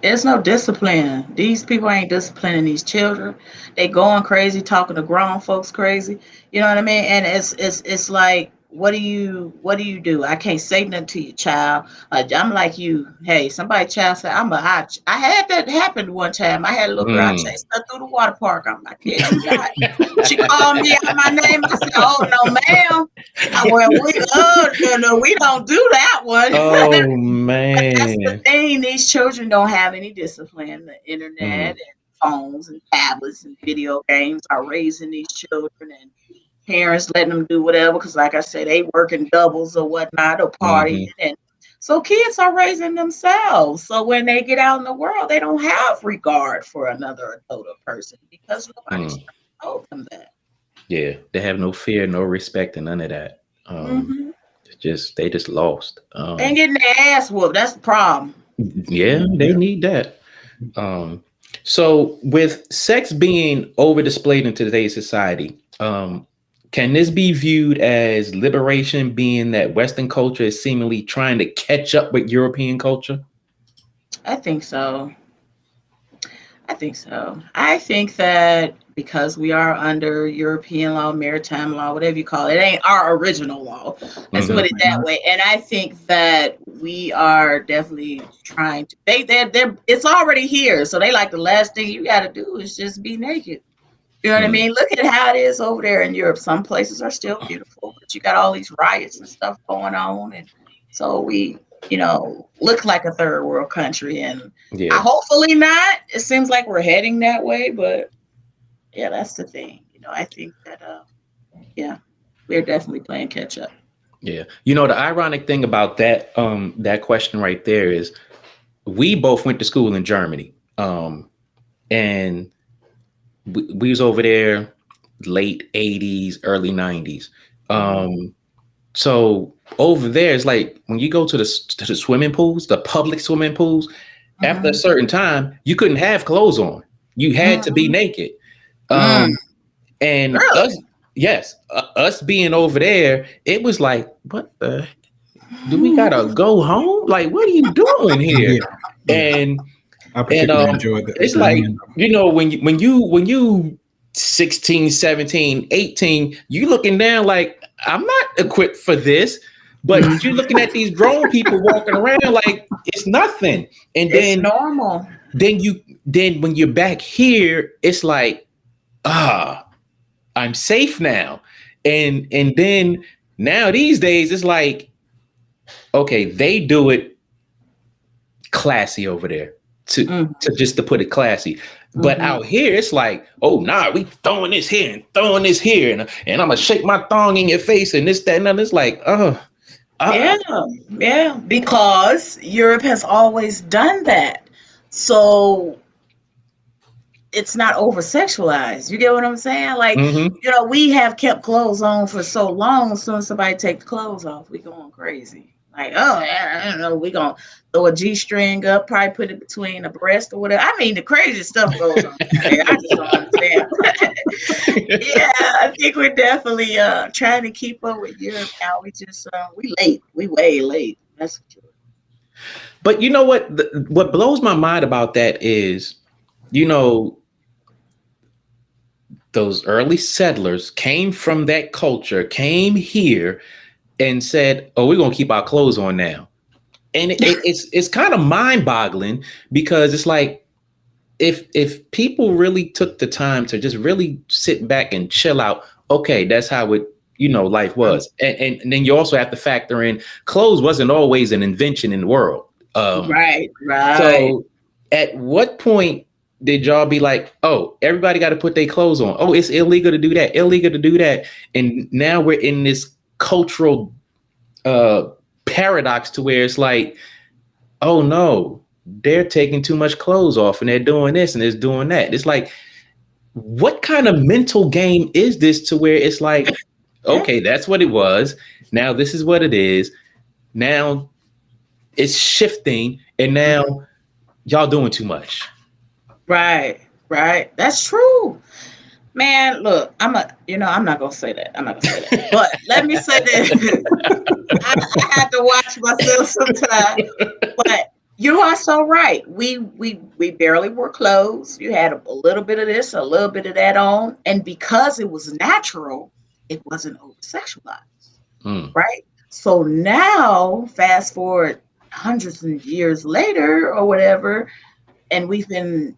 There's no discipline. These people ain't disciplining these children. They going crazy, talking to grown folks crazy. You know what I mean? And it's like, what do you do? I can't say nothing to you, child. I'm like you. Hey, somebody child said I had that happen one time. I had a little girl, I chased her through the water park. I'm like, yeah, you got it. She called me out my name. I said, oh no, ma'am. No, we don't do that one. Oh man. That's the thing. These children don't have any discipline. The internet and phones and tablets and video games are raising these children, and parents letting them do whatever, because like I said, they working doubles or whatnot, or partying. And so kids are raising themselves. So when they get out in the world, they don't have regard for another adult or person, because nobody's told them that. Yeah, they have no fear, no respect, and none of that. They just lost. They getting their ass whooped. That's the problem. Yeah, they need that. So with sex being over displayed in today's society, can this be viewed as liberation, being that Western culture is seemingly trying to catch up with European culture? I think so. I think that because we are under European law, maritime law, whatever you call it, it ain't our original law. Let's put it that way. And I think that we are definitely trying to. It's already here. So they like, the last thing you got to do is just be naked. You know what I mean? Look at how it is over there in Europe. Some places are still beautiful, but you got all these riots and stuff going on. And so we, look like a third world country. And hopefully not. It seems like we're heading that way. But yeah, that's the thing. I think that, we're definitely playing catch up. Yeah. The ironic thing about that, that question right there is, we both went to school in Germany. And we was over there late 80s, early 90s. So over there, it's like when you go to the swimming pools, the public swimming pools, after a certain time, you couldn't have clothes on. You had to be naked. And really? Us being over there, it was like, what the? Do we gotta go home? Like, what are you doing here? And I particularly enjoyed that. It's like, when you 16, 17, 18, you looking down like, I'm not equipped for this. But you're looking at these grown people walking around like it's nothing. And then it's normal. Then when you're back here, it's like, I'm safe now. And then now these days it's like, okay, they do it classy over there. To put it classy. But out here, it's like, oh, nah, we throwing this here and throwing this here. And I'm going to shake my thong in your face and this, that, and that. It's like, Yeah, because Europe has always done that. So it's not over sexualized. You get what I'm saying? Like, we have kept clothes on for so long. As soon as somebody take the clothes off, we going crazy. Like, I don't know, we gonna throw a G-string up, probably put it between a breast or whatever. I mean, the crazy stuff goes on. I just don't understand. think we're definitely trying to keep up with Europe now. We just we late. We way late. That's for sure. But you know what? What blows my mind about that is, you know, those early settlers came from that culture, came here and said, "Oh, we're gonna keep our clothes on now." And it's kind of mind-boggling because it's like if people really took the time to just really sit back and chill out, okay, that's how it life was. And then you also have to factor in clothes wasn't always an invention in the world. Right. So at what point did y'all be like, oh, everybody got to put their clothes on? Oh, it's illegal to do that. And now we're in this cultural paradox to where it's like, oh no, they're taking too much clothes off and they're doing this and they're doing that. It's like, what kind of mental game is this to where it's like, okay, that's what it was. Now this is what it is. Now it's shifting and now y'all doing too much. Right. That's true. Man, look, I'm not gonna say that. But let me say that I had to watch myself sometimes. But you are so right. We barely wore clothes. You had a little bit of this, a little bit of that on, and because it was natural, it wasn't over sexualized, right? So now, fast forward hundreds of years later, or whatever, and we've been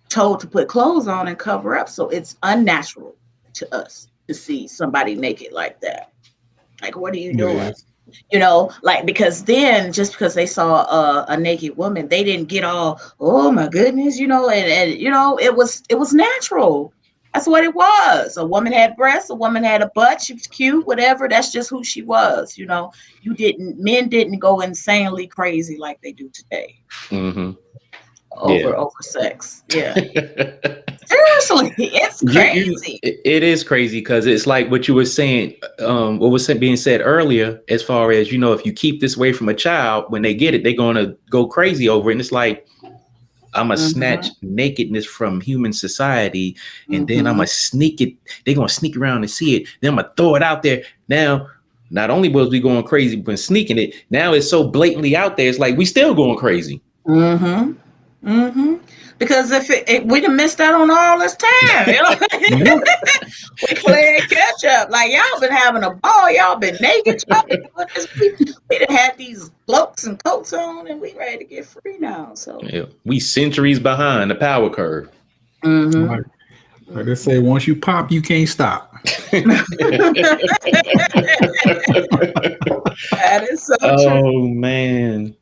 told to put clothes on and cover up, so it's unnatural to us to see somebody naked like that. Like, what are you doing? Like, because then just because they saw a naked woman, they didn't get all, oh my goodness, and it was natural. That's what it was. A woman had breasts, a woman had a butt, she was cute, whatever. That's just who she was. Men didn't go insanely crazy like they do today. Over sex. Yeah. Seriously, it's crazy. It is crazy because it's like what you were saying, what was being said earlier, as far as, if you keep this away from a child, when they get it, they're going to go crazy over it. And it's like, I'm going to snatch nakedness from human society and then I'm going to sneak it. They're going to sneak around and see it. Then I'm going to throw it out there. Now, not only was we going crazy when sneaking it, now it's so blatantly out there. It's like, we still going crazy. Because if we'd have missed out on all this time, we playing catch up. Like, y'all been having a ball, y'all been naked, we'd have had these cloaks and coats on, and we ready to get free now. So we centuries behind the power curve. Like they say, once you pop, you can't stop. That is so true. Oh man.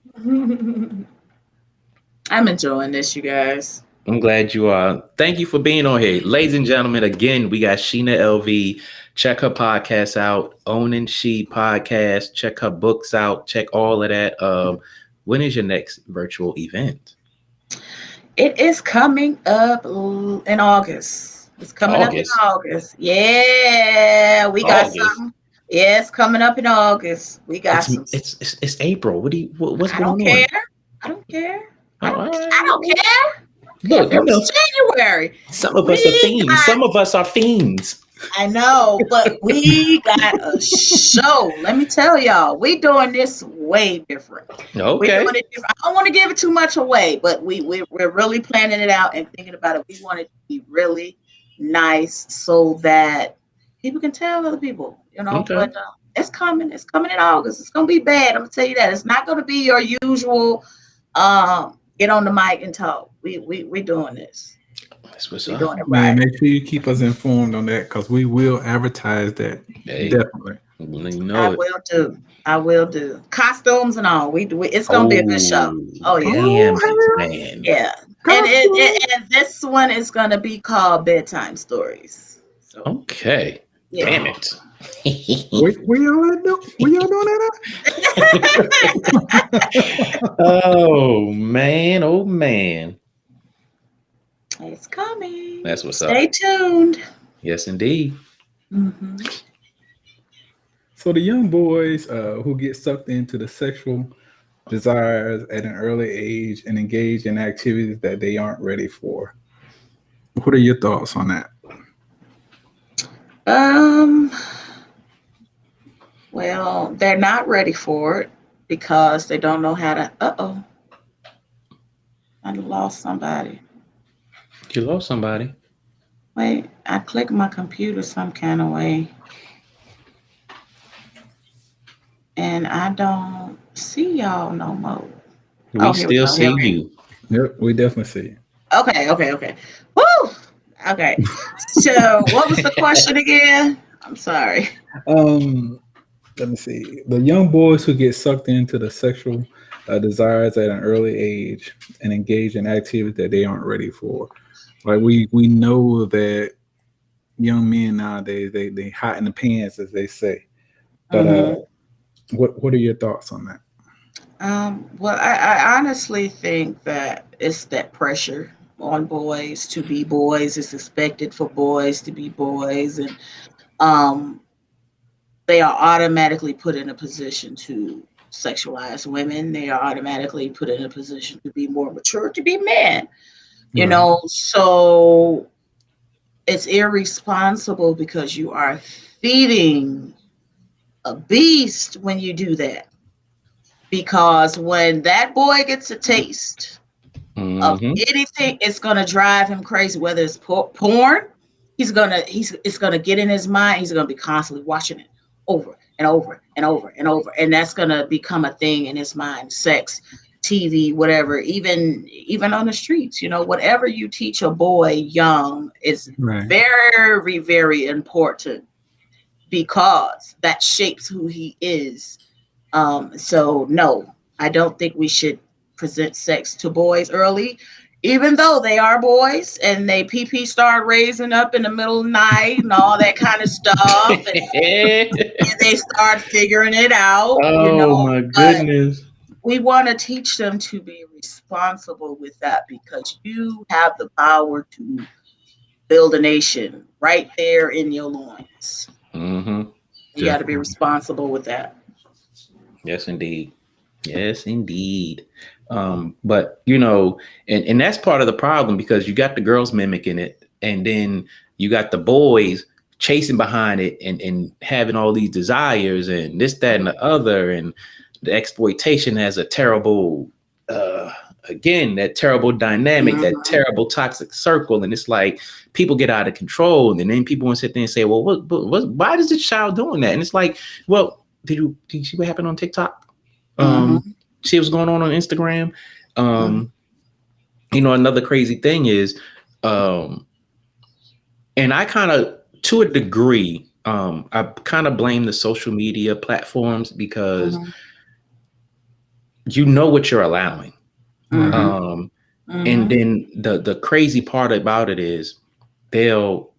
I'm enjoying this, you guys. I'm glad you are. Thank you for being on here. Ladies and gentlemen, again, we got Sheena LV. Check her podcast out, Owning She Podcast. Check her books out. Check all of that. When is your next virtual event? It is coming up in August. It's coming up in August. Yeah, we got something. Yeah, it's coming up in August. We got some. It's April. What's going on? I don't care. I don't care. Look, it was January. Some of us are fiends. Some of us are fiends. I know, but we got a show. Let me tell y'all, we doing this way different. Okay. I don't want to give it too much away, but we're really planning it out and thinking about it. We want it to be really nice so that people can tell other people, Okay. But it's coming. It's coming in August. It's gonna be bad. I'm gonna tell you that. It's not gonna be your usual. Get on the mic and talk. We doing this. That's what's up. Doing it right. Man, make sure you keep us informed on that because we will advertise that. Hey, definitely. I will do. Costumes and all. It's gonna be a good show. Oh yeah. Man. Yeah. And this one is gonna be called Bedtime Stories. So, okay. Yeah. Damn it. Where y'all doing that? Oh man. It's coming. That's what's up. Stay tuned. Yes, indeed. So the young boys who get sucked into the sexual desires at an early age and engage in activities that they aren't ready for. What are your thoughts on that? Um, well, they're not ready for it because they don't know how to. I lost somebody. You lost somebody. Wait, I clicked my computer some kind of way, and I don't see y'all no more. We Oh, here we still go. Here see we you. Yep, we definitely see it. go. Okay. Woo! Okay. So, what was the question again? I'm sorry. Um, Let me see. The young boys who get sucked into the sexual desires at an early age and engage in activities that they aren't ready for. Like we know that young men nowadays they hot in the pants, as they say. But Hmm. what are your thoughts on that? Well, I honestly think that it's that pressure on boys to be boys. It's expected for boys to be boys, and um, they are automatically put in a position to sexualize women. They are automatically put in a position to be more mature, to be men. Right. So it's irresponsible because you are feeding a beast when you do that. Because when that boy gets a taste of Mm-hmm. anything, it's gonna drive him crazy. Whether it's porn, it's gonna get in his mind. He's gonna be constantly watching it over and over and over and over, and that's gonna become a thing in his mind. Sex, TV, whatever. Even on the streets, whatever you teach a boy young is Right. very, very important because that shapes who he is. So no, I don't think we should present sex to boys early, even though they are boys and they pee start raising up in the middle of the night and all that kind of stuff, and they start figuring it out, Oh my but goodness. we want to teach them to be responsible with that because you have the power to build a nation right there in your loins. Mm-hmm. You got to be responsible with that. Yes, indeed. Yes, indeed. But and that's part of the problem because you got the girls mimicking it, and then you got the boys chasing behind it and having all these desires and this, that, and the other, and the exploitation has a terrible again, that terrible dynamic, that terrible toxic circle. And it's like people get out of control, and then people want to sit there and say, well, why is this child doing that? And it's like, well, did you see what happened on TikTok? See what's going on Instagram. Another crazy thing is, and I kind of, to a degree, I kind of blame the social media platforms because you know what you're allowing. And then the crazy part about it is they'll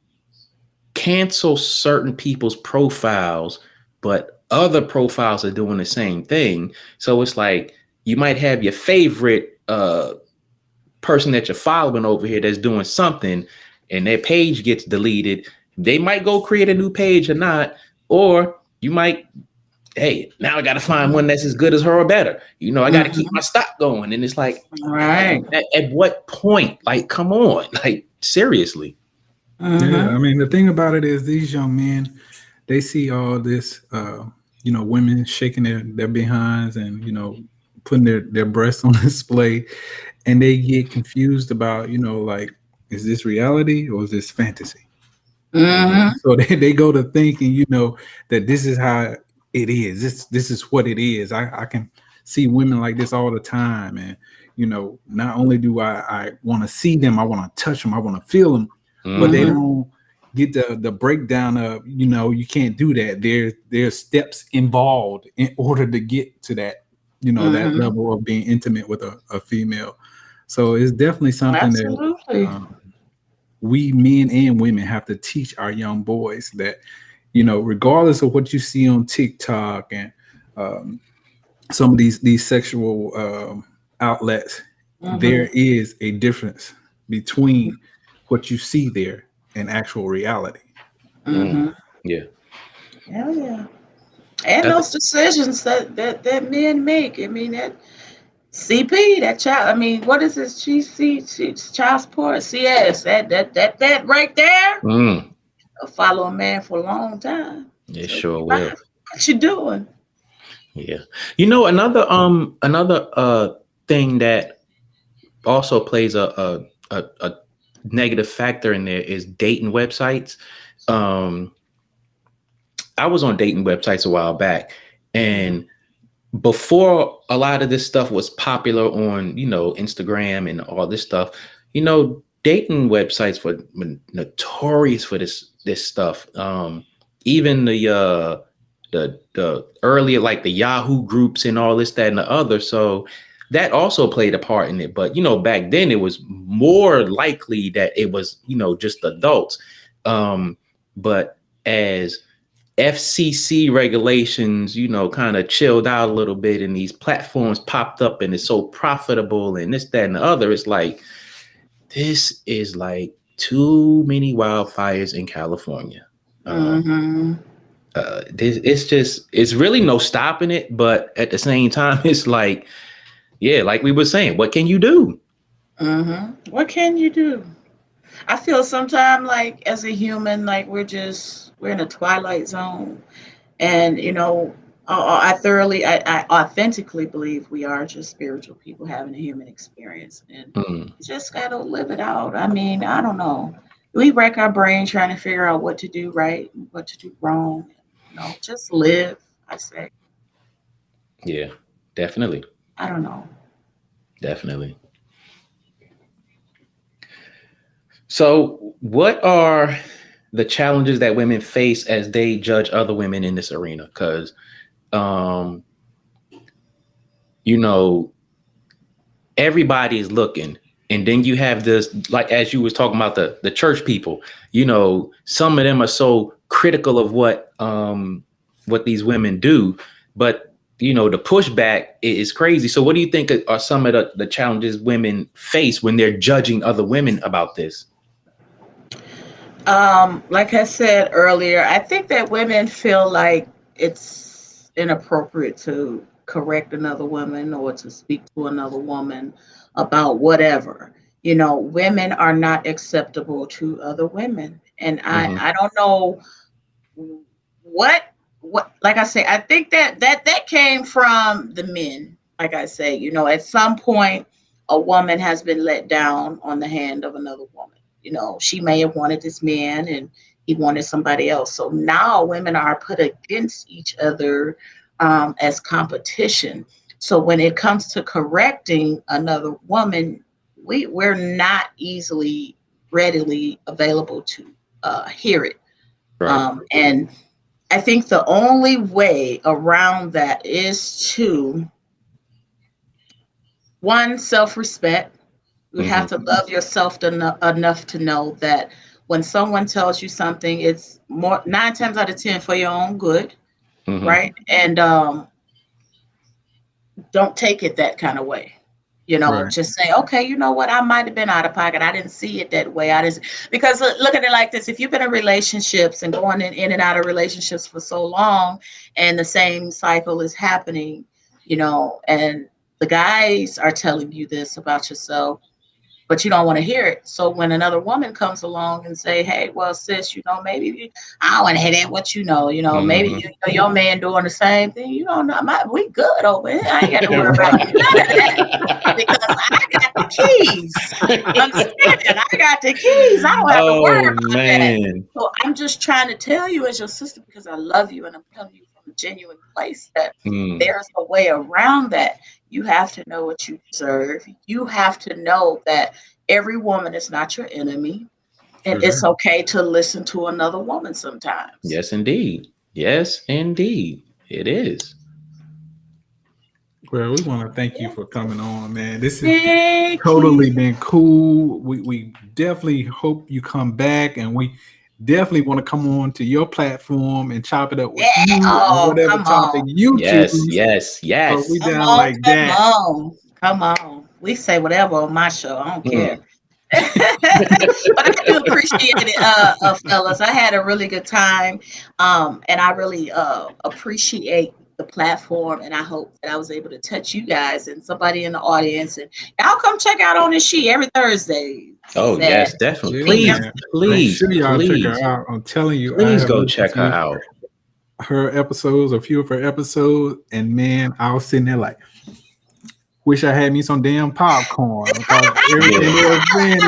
cancel certain people's profiles, but other profiles are doing the same thing. So it's like you might have your favorite person that you're following over here that's doing something, and their page gets deleted. They might go create a new page or not, or you might, hey, now I got to find one that's as good as her or better. I got to keep my stock going. And it's like, right. At what point? Like, come on, like seriously. Yeah, I mean the thing about it is these young men, they see all this, women shaking their behinds and putting their breasts on display, and they get confused about like, is this reality or is this fantasy? So they go to thinking that this is how it is. This is what it is. I can see women like this all the time, and not only do I want to see them, I want to touch them, I want to feel them, but they don't get the breakdown of you can't do that. There's steps involved in order to get to that that level of being intimate with a female. So it's definitely something that we men and women have to teach our young boys that regardless of what you see on TikTok and some of these sexual outlets, there is a difference between what you see there and actual reality. Yeah. Hell yeah. And those decisions that men make. I mean, that CP, that child. I mean, what is this? She's child support. CS. That right there. follow a man for a long time. It So sure will. what you doing? Yeah. Another thing that also plays a negative factor in there is dating websites. I was on dating websites a while back, and before a lot of this stuff was popular on, Instagram and all this stuff, dating websites were notorious for this stuff. Even the earlier, like the Yahoo groups and all this, that, and the other. So that also played a part in it. But back then it was more likely that it was, just adults. But as FCC regulations, kind of chilled out a little bit, and these platforms popped up, and it's so profitable, and this, that, and the other. It's like, this is like too many wildfires in California. It's really no stopping it, but at the same time, it's like, yeah, like we were saying, what can you do? What can you do? I feel sometimes like as a human, like we're in a twilight zone, and I authentically believe we are just spiritual people having a human experience, and you just gotta live it out. I mean, I don't know. We wreck our brain trying to figure out what to do right and what to do wrong. Just live. I say. Yeah, definitely. I don't know. Definitely. So, what are the challenges that women face as they judge other women in this arena? Because, everybody is looking, and then you have this, like as you was talking about the church people. Some of them are so critical of what these women do, but the pushback is crazy. So, what do you think are some of the challenges women face when they're judging other women about this? Like I said earlier, I think that women feel like it's inappropriate to correct another woman or to speak to another woman about whatever. Women are not acceptable to other women. And I don't know what like I say, I think that came from the men. Like I say, at some point a woman has been let down on the hand of another woman. She may have wanted this man and he wanted somebody else. So now women are put against each other as competition. So when it comes to correcting another woman, we're not readily available to hear it. Right. And I think the only way around that is to, one, self-respect. You have to love yourself enough to know that when someone tells you something, it's more 9 times out of 10 for your own good, right? And don't take it that kind of way. Right. Just say, okay, you know what? I might have been out of pocket. I didn't see it that way. Because look at it like this. If you've been in relationships and going in and out of relationships for so long, and the same cycle is happening, and the guys are telling you this about yourself, but you don't want to hear it. So when another woman comes along and say, hey, well, sis, maybe I don't want to hear that. What maybe your man doing the same thing. You don't know. We good over here. I ain't got to worry about none of that because I got the keys. Understand? I got the keys. I don't have to worry about that. So I'm just trying to tell you as your sister because I love you and I'm telling you from a genuine place that there's a way around that. You have to know what you deserve. You have to know that every woman is not your enemy. And it's okay to listen to another woman sometimes. Yes, indeed. Yes, indeed. It is. Well, we want to thank you for coming on, man. This has totally been cool. We definitely hope you come back, and we definitely want to come on to your platform and chop it up with you on whatever topic you choose. Yes. So we down like that. Come on. We say whatever on my show. I don't care. But I do appreciate it, fellas. I had a really good time. And I really appreciate the platform, and I hope that I was able to touch you guys and somebody in the audience. And y'all come check out On the She every Thursday. Oh yes, definitely. Yeah, Please, make sure y'all check please, her out. I'm telling you, please go check her out. Her episodes, a few of her episodes, and man, I was sitting there like, wish I had me some damn popcorn because everything they were saying,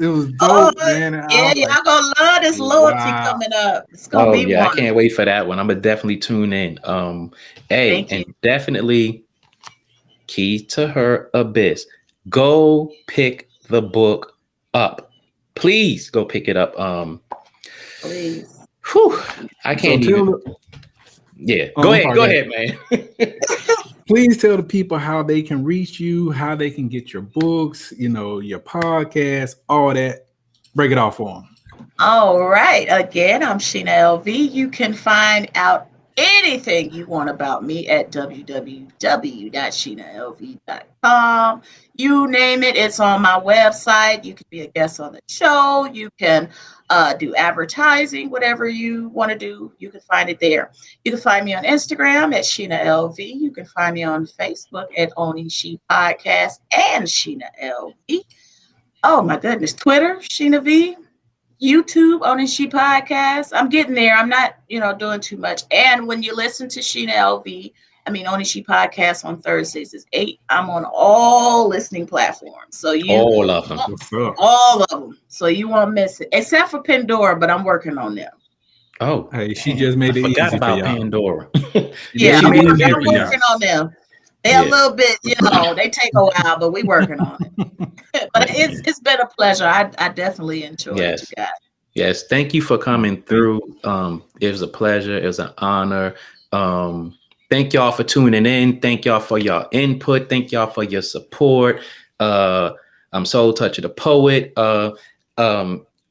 it was dope, man. And yeah, y'all like, gonna love this loyalty coming up. It's gonna be I can't wait for that one. I'm gonna definitely tune in. And definitely key to her abyss. Go pick the book up. Please go pick it up. Please. Whew, I can't even. Go ahead, man. Please tell the people how they can reach you, how they can get your books, your podcast, all that. Break it off for them. All right. Again, I'm Sheena LV. You can find out anything you want about me at www.sheenalv.com. You name it, it's on my website. You can be a guest on the show. You can do advertising, whatever you want to do. You can find it there. You can find me on Instagram at Sheena LV. You can find me on Facebook at Only She Podcast and Sheena LV. Oh my goodness, Twitter, Sheena V. YouTube, Only She Podcast. I'm getting there. I'm not, doing too much. And when you listen to Sheena LV, Only She Podcast on Thursdays is 8. I'm on all listening platforms. So all of them. All of them. So you won't miss it. Except for Pandora, but I'm working on them. Oh, hey, she just made it forgot easy about for y'all. Pandora. Yeah, I'm working on them. They're a little bit, they take a while, but we're working on it. But it's been a pleasure. I definitely enjoyed it, you guys. Yes, thank you for coming through. It was a pleasure. It was an honor. Thank y'all for tuning in. Thank y'all for your input. Thank y'all for your support. I'm Soul Toucher the Poet.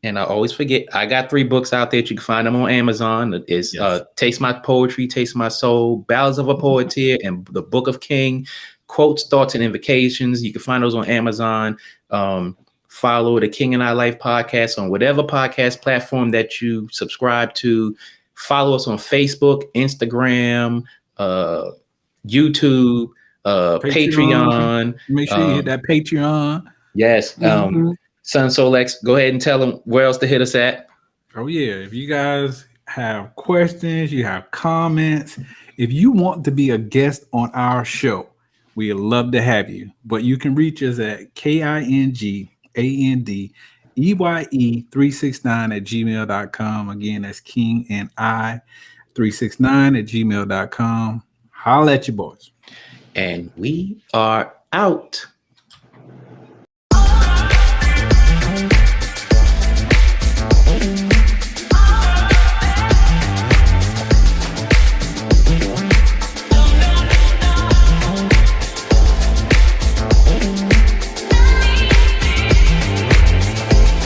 And I always forget, I got 3 books out there. You can find them on Amazon. It's Taste My Poetry, Taste My Soul, Ballads of a Poeteer, and The Book of King, Quotes, Thoughts, and Invocations. You can find those on Amazon. Follow the King and I Life podcast on whatever podcast platform that you subscribe to. Follow us on Facebook, Instagram, YouTube, Patreon. Make sure you hit that Patreon. Yes. Son Solex, go ahead and tell them where else to hit us at. Oh, yeah. If you guys have questions, you have comments, if you want to be a guest on our show, we'd love to have you. But you can reach us at KingAndEye369@gmail.com. Again, that's KingAndI369@gmail.com. Holla at you boys. And we are out.